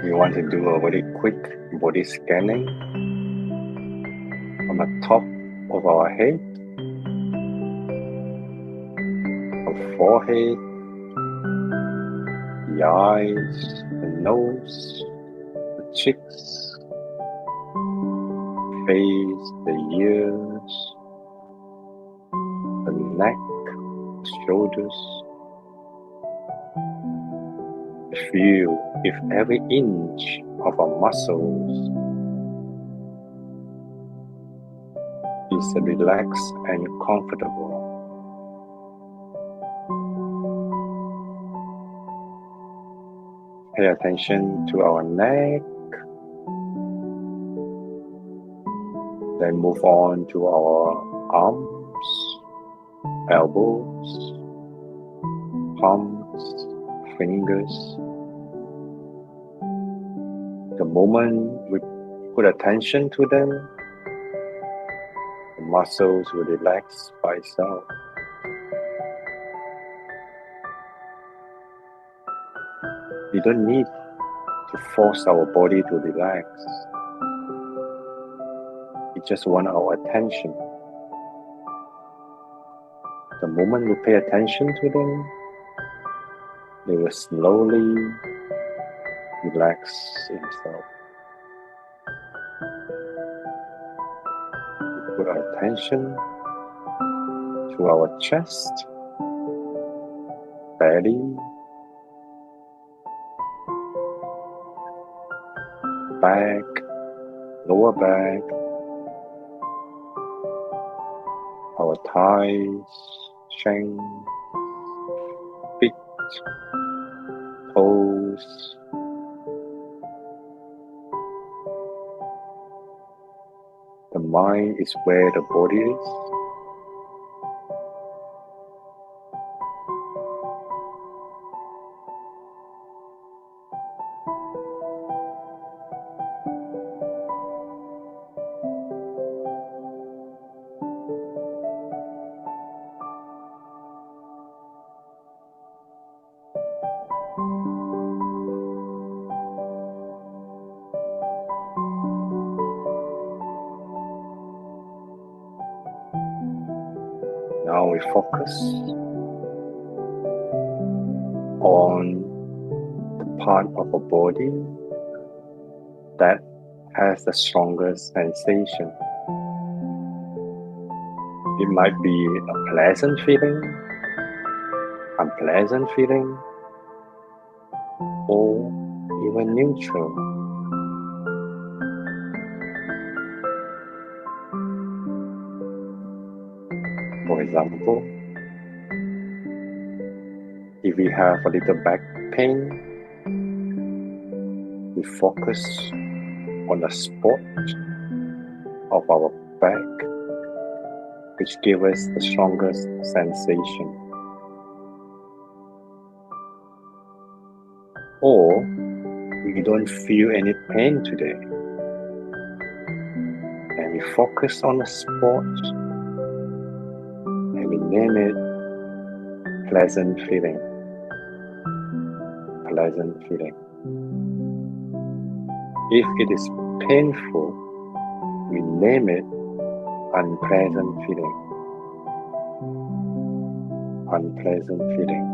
We want to do a very quick body scanning on the top of our head, our forehead, the eyes, the nose, the cheeks, face, the ears, the neck, the shoulders. Feel if every inch of our muscles is relaxed and comfortable. Pay attention to our neck, then move on to our arms, elbows, palms, fingers. The moment we put attention to them, the muscles will relax by itself. We don't need to force our body to relax. We just want our attention. The moment we pay attention to them, they will slowly relax themselves. We put our attention to our chest, belly, back, lower back, our thighs, shank, feet, toes. The mind is where the body is. Now we focus on the part of our body that has the strongest sensation. It might be a pleasant feeling, unpleasant feeling, or even neutral. For example, if we have a little back pain, we focus on the spot of our back, which gives us the strongest sensation. Or we don't feel any pain today, and we focus on the spot and we name it pleasant feeling. Pleasant feeling. If it is painful, we name it unpleasant feeling. Unpleasant feeling.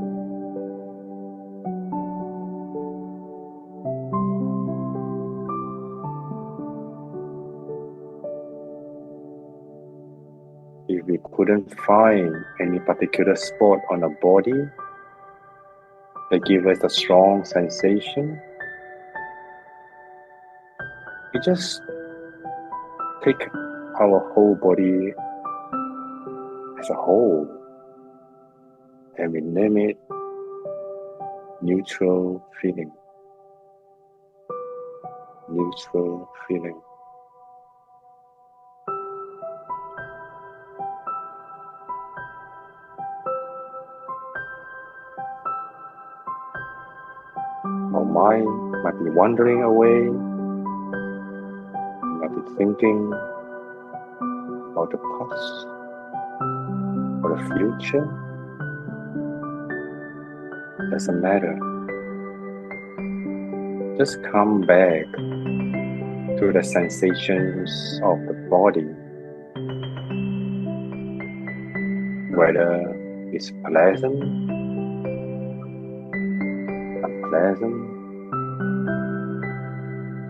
If we couldn't find any particular spot on the body that gives us a strong sensation, we just take our whole body as a whole and we name it neutral feeling. Neutral feeling. Our mind might be wandering away, might be thinking about the past or the future. Doesn't matter. just come back to the sensations of the body, whether it's pleasant, unpleasant,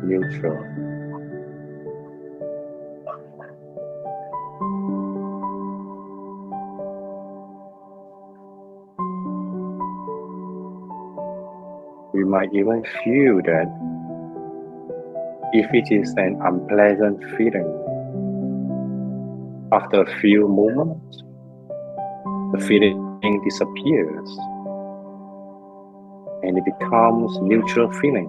neutral. We might even feel that if it is an unpleasant feeling, after a few moments, the feeling disappears and it becomes neutral feeling.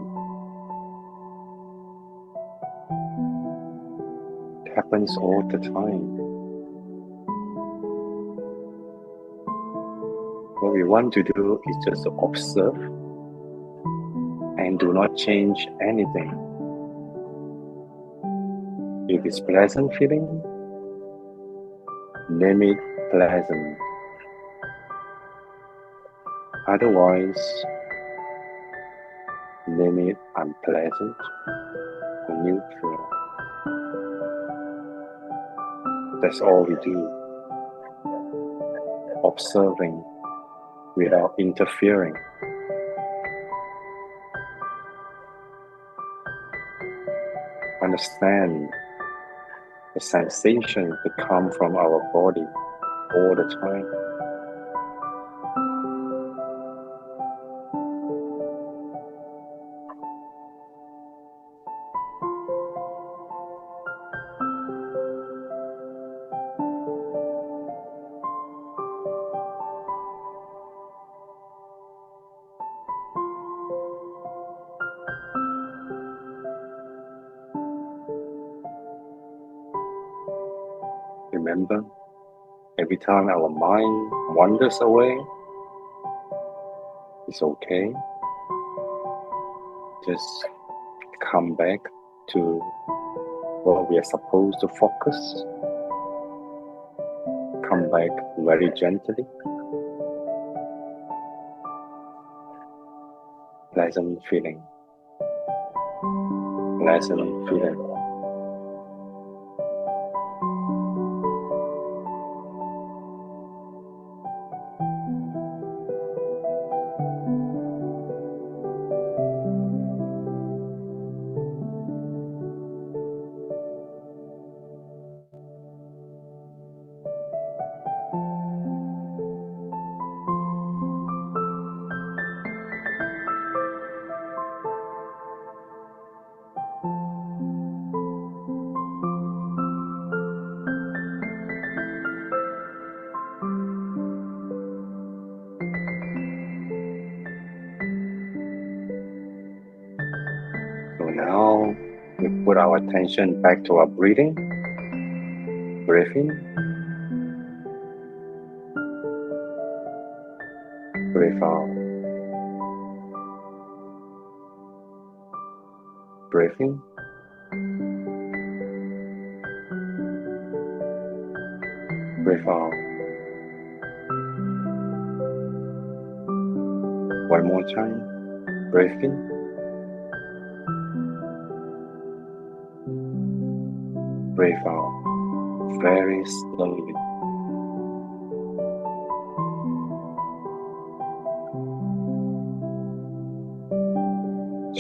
It happens all the time. What we want to do is just to observe and do not change anything. If it's pleasant feeling, name it pleasant. Otherwise, name it unpleasant or neutral. That's all we do. Observing without interfering. Understand the sensations that come from our body all the time. Remember, every time our mind wanders away, it's okay. Just come back to what we are supposed to focus. Come back very gently. Pleasant feeling. Pleasant feeling. So now we put our attention back to our breathing. Breathe in. Breathe out. Breathe in. Breathe out. One more time. Breathe in. Breathe out very slowly.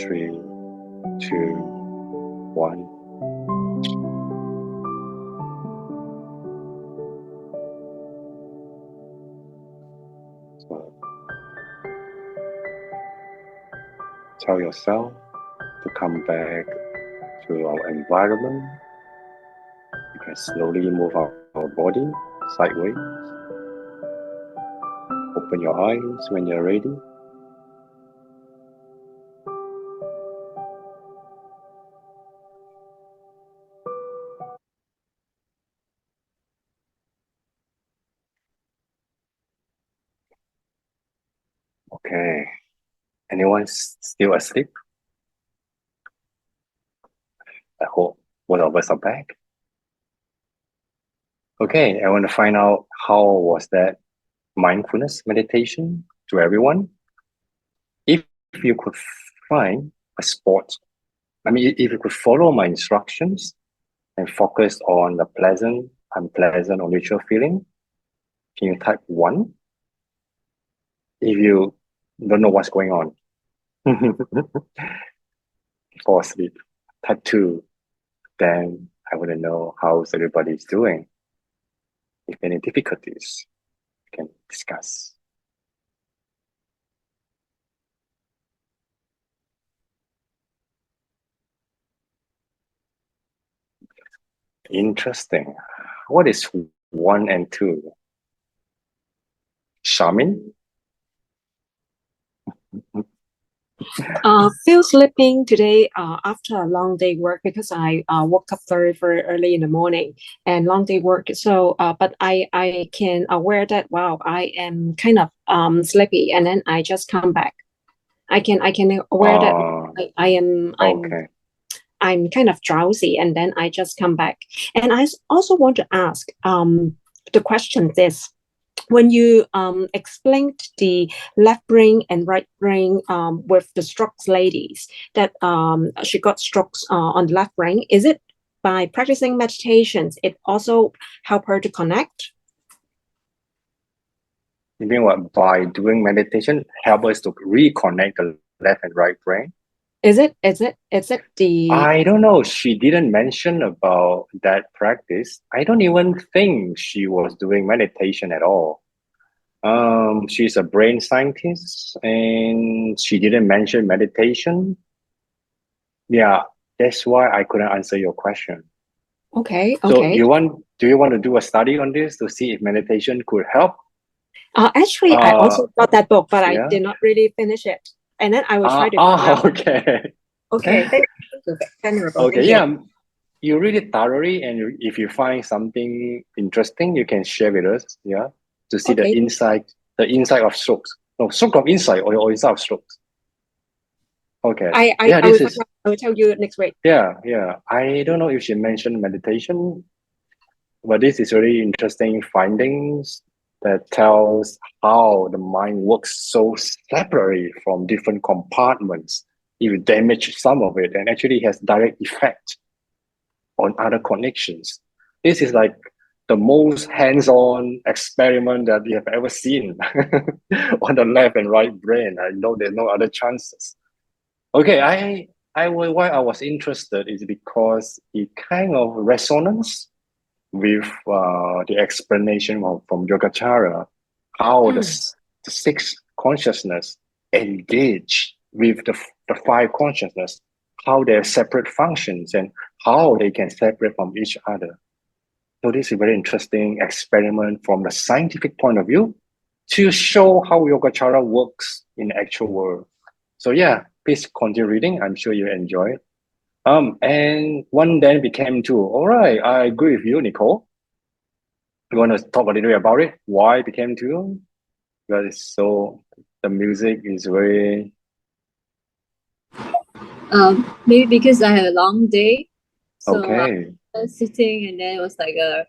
Three, two, one. So tell yourself to come back to our environment. You can slowly move our body sideways. Open your eyes when you're ready. Okay. Anyone still asleep? I hope both of us are back. Okay, I want to find out how was that mindfulness meditation to everyone. If you could find a sport. I mean, if you could follow my instructions and focus on the pleasant, unpleasant, or neutral feeling, can you type 1? If you don't know what's going on, fall asleep. Type 2, then I want to know how everybody's doing. If any difficulties, we can discuss. Interesting. What is 1 and 2? Shaman? Feel sleeping today after a long day work because I woke up very, very early in the morning and long day work. So, but I can aware that, wow, I am kind of sleepy, and then I just come back. I can aware that I'm kind of drowsy, and then I just come back. And I also want to ask the question is, when you explained the left brain and right brain with the strokes ladies, that she got strokes on the left brain, is it by practicing meditations, it also help her to connect? You mean what? By doing meditation, help us to reconnect the left and right brain? Is it the... I don't know. She didn't mention about that practice. I don't even think she was doing meditation at all. She's a brain scientist and she didn't mention meditation. Yeah, that's why I couldn't answer your question. Okay. So do you want to do a study on this to see if meditation could help? Actually, I also got that book, but yeah. I did not really finish it. And then I will try to... Okay. Okay. Thank you, Venerable. Okay, yeah. You read it thoroughly, and if you find something interesting, you can share with us, yeah, to see the inside of strokes. No, stroke of insight or inside of strokes. Okay. I will tell you next week. Yeah. I don't know if she mentioned meditation, but this is really interesting findings that tells how the mind works so separately from different compartments. If you damage some of it, and actually has direct effect on other connections. This is like the most hands-on experiment that we have ever seen on the left and right brain. I know there's no other chances. Okay, why I was interested is because it kind of resonance with the explanation from Yogācāra, how the 6 consciousness engage with the 5 consciousness, how they're separate functions and how they can separate from each other. So this is a very interesting experiment from the scientific point of view to show how Yogācāra works in the actual world. So yeah, please continue reading. I'm sure you enjoy it. And 1 then became 2. All right, I agree with you, Nicole. You want to talk a little bit about it? Why it became 2? Because the music is very... Maybe because I had a long day. So okay. I was sitting and then it was like a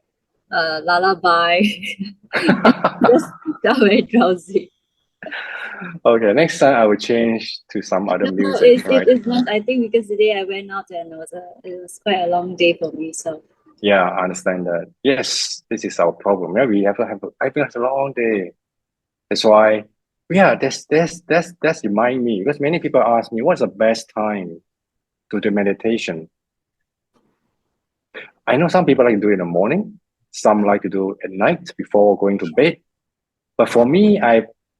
lullaby. Just got very drowsy. Okay, next time I will change to some other music. It's not. I think because today I went out and it was quite a long day for me. So yeah, I understand that. Yes, this is our problem. Yeah, we have to have a long day. That's why. Yeah, that's remind me, because many people ask me what's the best time to do meditation. I know some people like to do it in the morning, some like to do it at night before going to bed. But for me,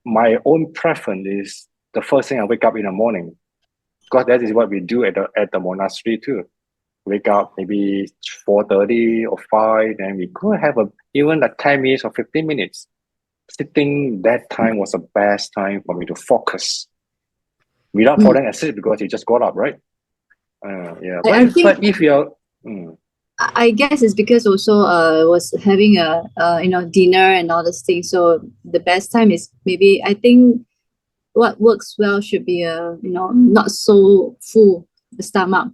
my own preference is the first thing I wake up in the morning, because that is what we do at the monastery too. Wake up maybe 4:30 or 5, then we could have even 10 minutes or 15 minutes. Sitting that time was the best time for me to focus without falling asleep, because you just got up, right? Yeah. But if you're... I guess it's because also was having a dinner and all this thing. So the best time is maybe, I think what works well should be not so full the stomach.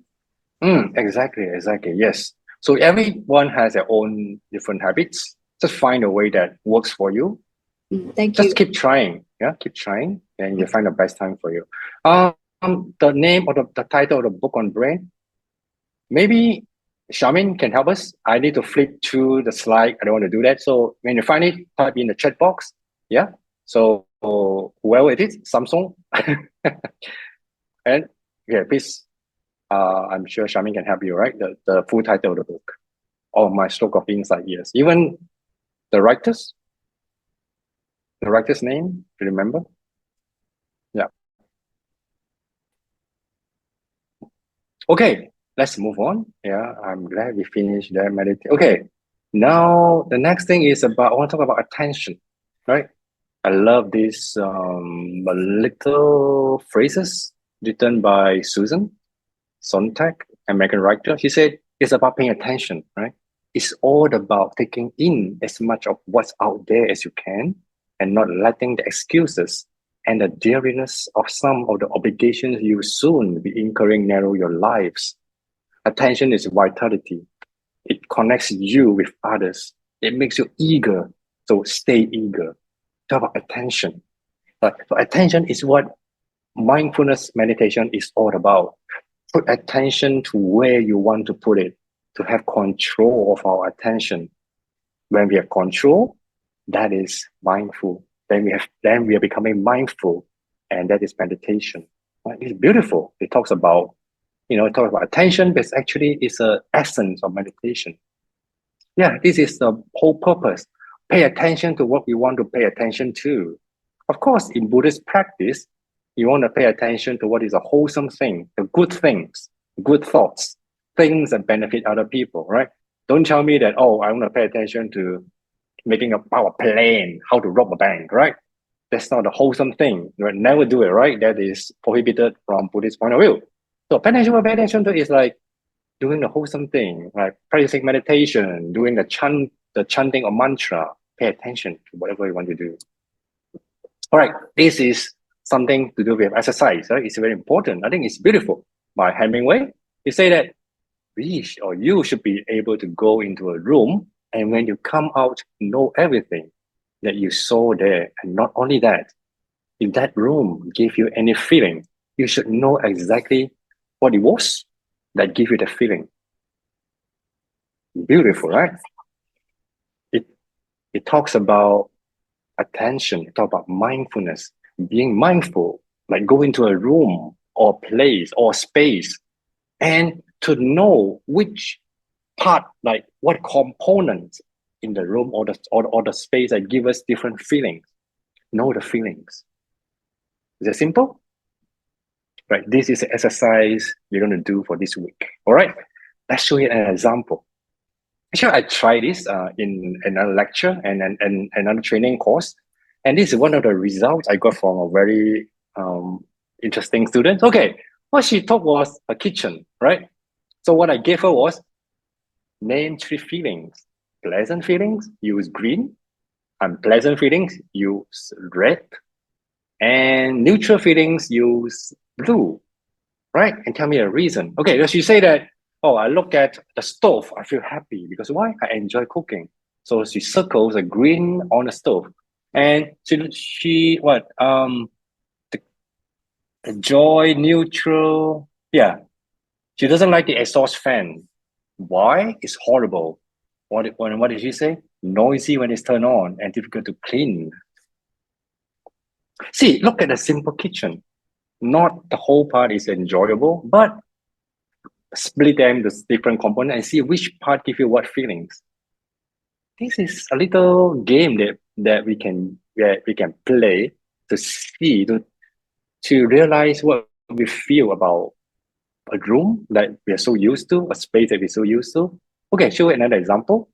Exactly. Yes. So everyone has their own different habits. Just find a way that works for you. Thank you. Just keep trying. Yeah, keep trying, and you'll find the best time for you. the name or the title of the book on brain? Maybe Xiaomin can help us. I need to flip through the slide. I don't want to do that. So when you find it, type in the chat box. Yeah. So whoever it is, Samsung. And yeah, please. I'm sure Xiaomin can help you, right? The full title of the book. Or my stroke of insight, yes. Even the writer's name, do you remember? Yeah. Okay, let's move on. Yeah, I'm glad we finished that meditation. Okay, now the next thing is about, I want to talk about attention, right? I love these little phrases written by Susan Sontag, American writer. She said, it's about paying attention, right? It's all about taking in as much of what's out there as you can and not letting the excuses and the dreariness of some of the obligations you soon be incurring narrow your lives. Attention is vitality. It connects you with others. It makes you eager. So stay eager. Talk about attention. So attention is what mindfulness meditation is all about. Put attention to where you want to put it, to have control of our attention. When we have control, that is mindful. Then we are becoming mindful, and that is meditation. Right? It's beautiful. It talks about, it talks about attention, but actually it's an essence of meditation. Yeah, this is the whole purpose. Pay attention to what we want to pay attention to. Of course, in Buddhist practice, you want to pay attention to what is a wholesome thing, the good things, good thoughts, things that benefit other people, right? Don't tell me that, oh, I want to pay attention to making a power plane, how to rob a bank, right? That's not a wholesome thing. You would never do it, right? That is prohibited from Buddhist point of view. So pay attention to is like doing the wholesome thing, like practicing meditation, doing the chanting of mantra. Pay attention to whatever you want to do. All right, this is something to do with exercise, right? It's very important. I think it's beautiful. By Hemingway, he say that you should be able to go into a room, and when you come out, know everything that you saw there. And not only that, if that room gave you any feeling, you should know exactly what it was that gave you the feeling. Beautiful, right? It talks about attention, it talks about mindfulness, being mindful, like go into a room or place or space, and to know which part, like what components in the room or the space that give us different feelings. Know the feelings. Is it simple? Right, this is the exercise you're going to do for this week. All right, let's show you an example. Actually, I tried this in another lecture and another training course. And this is one of the results I got from a very interesting student. Okay, what she taught was a kitchen, right? So what I gave her was name 3 feelings. Pleasant feelings, use green. Unpleasant feelings, use red. And neutral feelings, use blue, right? And tell me a reason. Okay, so she say that, oh, I look at the stove, I feel happy because why? I enjoy cooking. So she circles a green on the stove. And she the joy, neutral, yeah. She doesn't like the exhaust fan. Why? It's horrible. What did she say? Noisy when it's turned on and difficult to clean. See, look at the simple kitchen. Not the whole part is enjoyable, but split them to different components and see which part give you what feelings. This is a little game that we can play to see, to realize what we feel about a room that we are so used to, a space that we're so used to. Okay, show another example.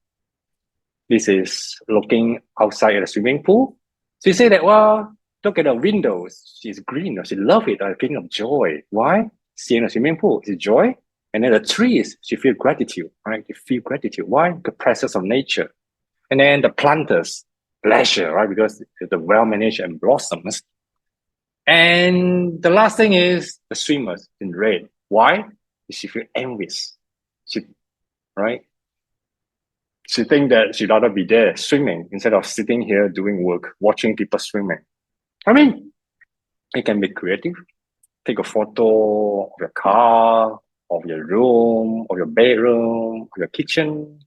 This is looking outside at a swimming pool. So you say that, well, look at the windows. She's green, or she loves it, or feeling of joy. Why? Seeing a swimming pool is joy. And then the trees, she feels gratitude, right? You feel gratitude. Why? The presence of nature. And then the planters, pleasure, right? Because the well-managed and blossoms. And the last thing is the swimmers in red. Why? She feels envious. Right? She thinks that she'd rather be there swimming instead of sitting here doing work, watching people swimming. I mean, it can be creative. take a photo of your car, of your room, of your bedroom, of your kitchen.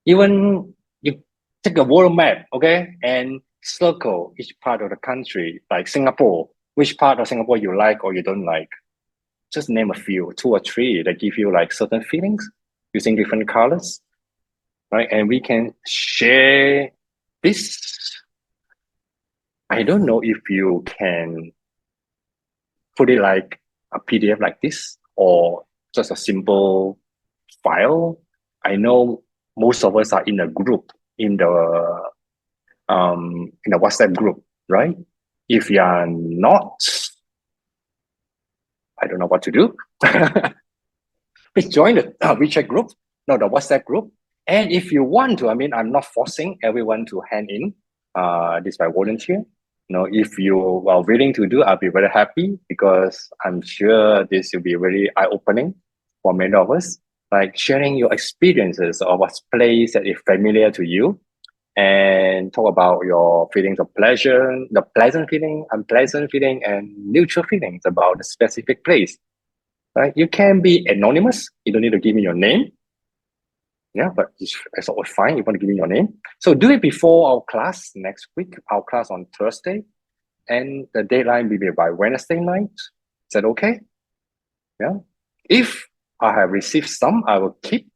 Even you take a world map, okay, and circle each part of the country, like Singapore, which part of Singapore you like or you don't like. Just name a few, 2 or 3 that give you like certain feelings using different colors, right? And we can share this. I don't know if you can put it like a PDF like this or just a simple file. I know most of us are in a group in the WhatsApp group, right? If you are not, I don't know what to do. Please join the WeChat group, no, the WhatsApp group. And if you want to, I mean, I'm not forcing everyone to hand in this by volunteer. If you are willing to do, I'll be very happy because I'm sure this will be very eye-opening for many of us. Like sharing your experiences of what's place that is familiar to you and talk about your feelings of pleasure, the pleasant feeling, unpleasant feeling, and neutral feelings about the specific place. Right? You can be anonymous. You don't need to give me your name. Yeah, but it's always fine. You want to give me your name. So do it before our class next week, our class on Thursday. And the deadline will be by Wednesday night. Is that okay? Yeah. If I have received some, I will keep.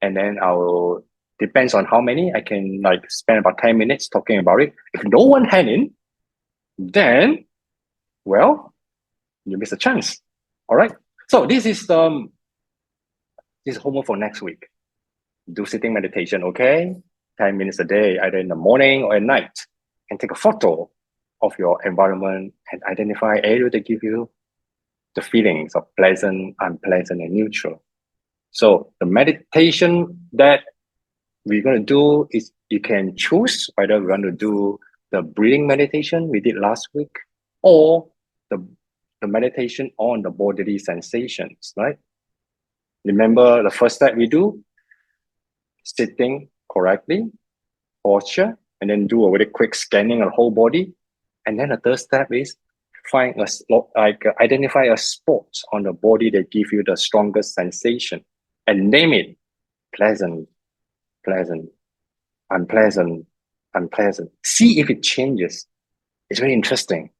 And then I will, depends on how many, I can like spend about 10 minutes talking about it. If no one hand in, then, well, you miss a chance. All right. So this is homework for next week. Do sitting meditation, okay? 10 minutes a day, either in the morning or at night. And take a photo of your environment and identify areas that give you the feelings of pleasant, unpleasant, and neutral. So the meditation that we're going to do is you can choose whether we're going to do the breathing meditation we did last week or the meditation on the bodily sensations, right? Remember the first step we do? Sitting correctly, posture, and then do a very quick scanning of the whole body. And then the third step is identify a spot on the body that gives you the strongest sensation and name it pleasant, pleasant, unpleasant, unpleasant. See if it changes. It's very interesting.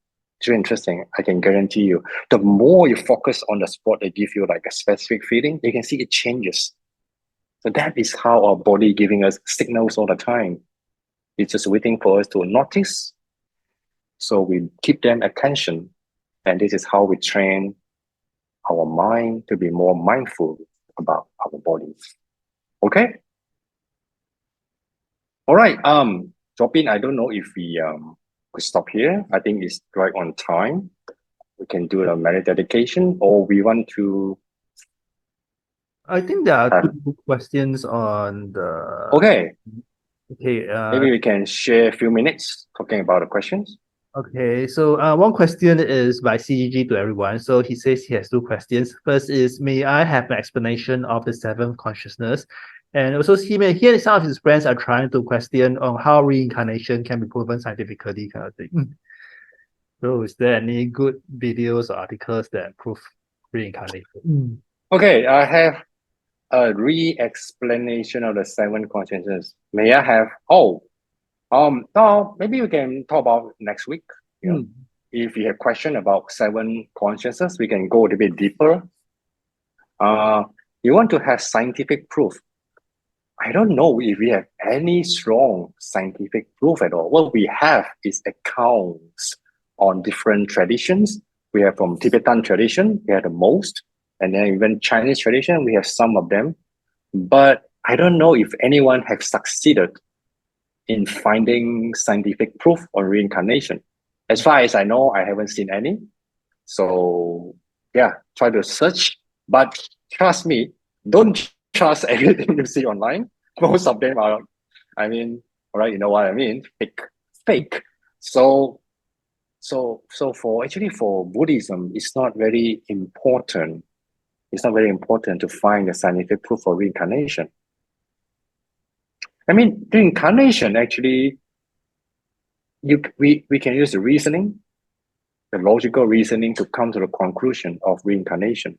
It's very interesting. I can guarantee you. The more you focus on the spot that gives you like a specific feeling, you can see it changes. So that is how our body giving us signals all the time. It's just waiting for us to notice. So we keep them attention. And this is how we train our mind to be more mindful about our bodies. Okay? All right. Jopin, I don't know if we could stop here. I think it's right on time. We can do the merit dedication, or we want to. I think there are 2 questions on the. Okay. Okay. Maybe we can share a few minutes talking about the questions. Okay, so one question is by CGG to everyone. So he says he has 2 questions. First is, may I have an explanation of the 7th consciousness? And also he may hear some of his friends are trying to question on how reincarnation can be proven scientifically, kind of thing. So is there any good videos or articles that prove reincarnation? Okay, I have a re-explanation of the 7 consciousness. May I have? No, maybe we can talk about next week. If you have question about 7 consciousness, we can go a little bit deeper. You want to have scientific proof. I don't know if we have any strong scientific proof at all. What we have is accounts on different traditions. We have from Tibetan tradition, we have the most, and then even Chinese tradition, we have some of them. But I don't know if anyone has succeeded in finding scientific proof on reincarnation. As far as I know, I haven't seen any. So yeah, try to search. But trust me, don't trust everything you see online. Most of them are, all right, you know what I mean? Fake. So for Buddhism, it's not very important. It's not very important to find a scientific proof for reincarnation. Reincarnation actually, we can use the reasoning, the logical reasoning to come to the conclusion of reincarnation.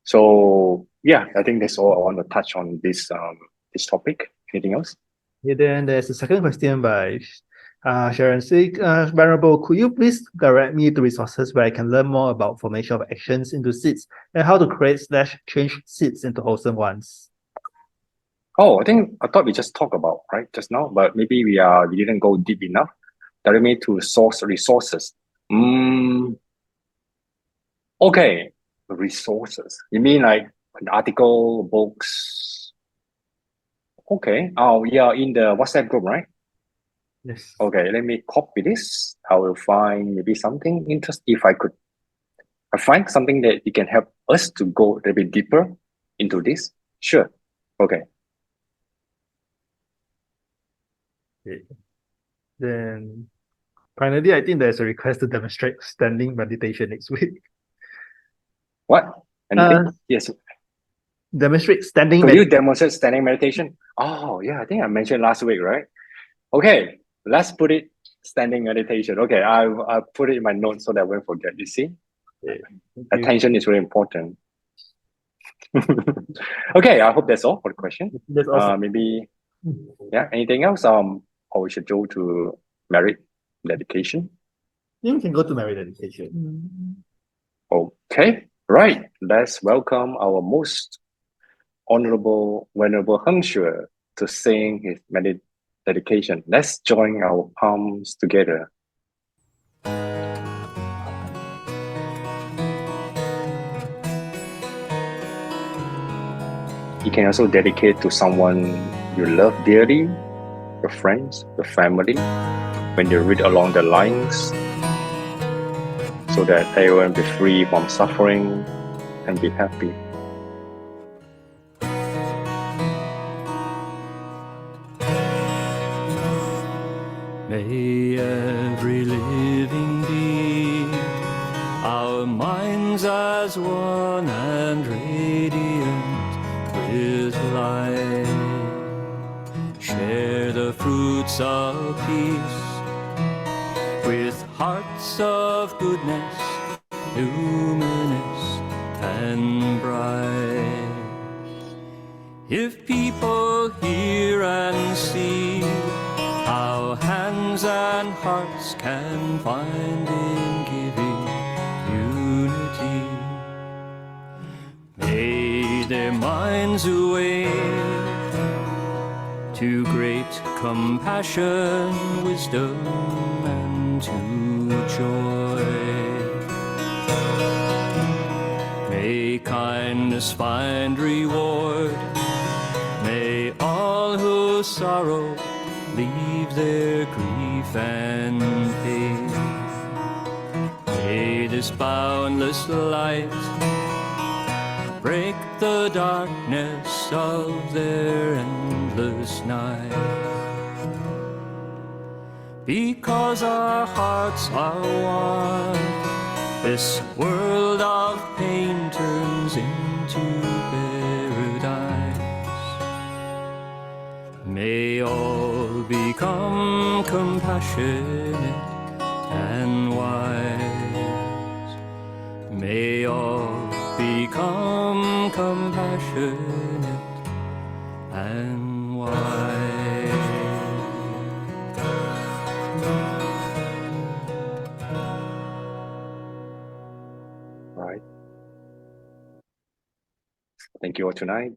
So yeah, I think that's all I want to touch on this topic. Anything else? Yeah, then there's a second question by Sharon Sik. Venerable, could you please direct me to resources where I can learn more about formation of actions into seeds and how to create/change seeds into wholesome ones? Oh, I thought we just talked about right just now, but maybe we didn't go deep enough. Direct me to source resources. Okay, resources. You mean like an article, books? Okay. Oh yeah, in the WhatsApp group, right? Yes. Okay, let me copy this. I will find maybe something interesting. If I find something that it can help us to go a little bit deeper into this. Sure. Okay. Then finally, I think there's a request to demonstrate standing meditation next week. What? Anything? Yes. Demonstrate standing So you meditation. demonstrate standing meditation? Oh yeah, I think I mentioned last week, right? Okay, let's put it standing meditation. Okay, I put it in my notes so that I won't forget. You see, attention is really important. Okay, I hope that's all for the question. That's awesome. Maybe yeah. Anything else? Or we should go to merit dedication. Yeah, we can go to merit dedication. Okay, right. Let's welcome our most honorable Venerable Heng Shui to sing his merit dedication. Let's join our palms together. You can also dedicate to someone you love dearly, your friends, your family, when you read along the lines, so that they will be free from suffering and be happy. May every living be our minds as one and radiant with light. Share the fruits of peace with hearts of goodness, luminous and bright. If people hear and see how hands and hearts can find in giving unity, may their minds awake to great compassion, wisdom, and to joy. May kindness find reward, may all who sorrow leave their grief and pain. May this boundless light break the darkness of their endless night. Because our hearts are one, this world of pain turns into paradise. May all become compassionate and wise. May all become compassionate and wise. Right. Thank you all tonight.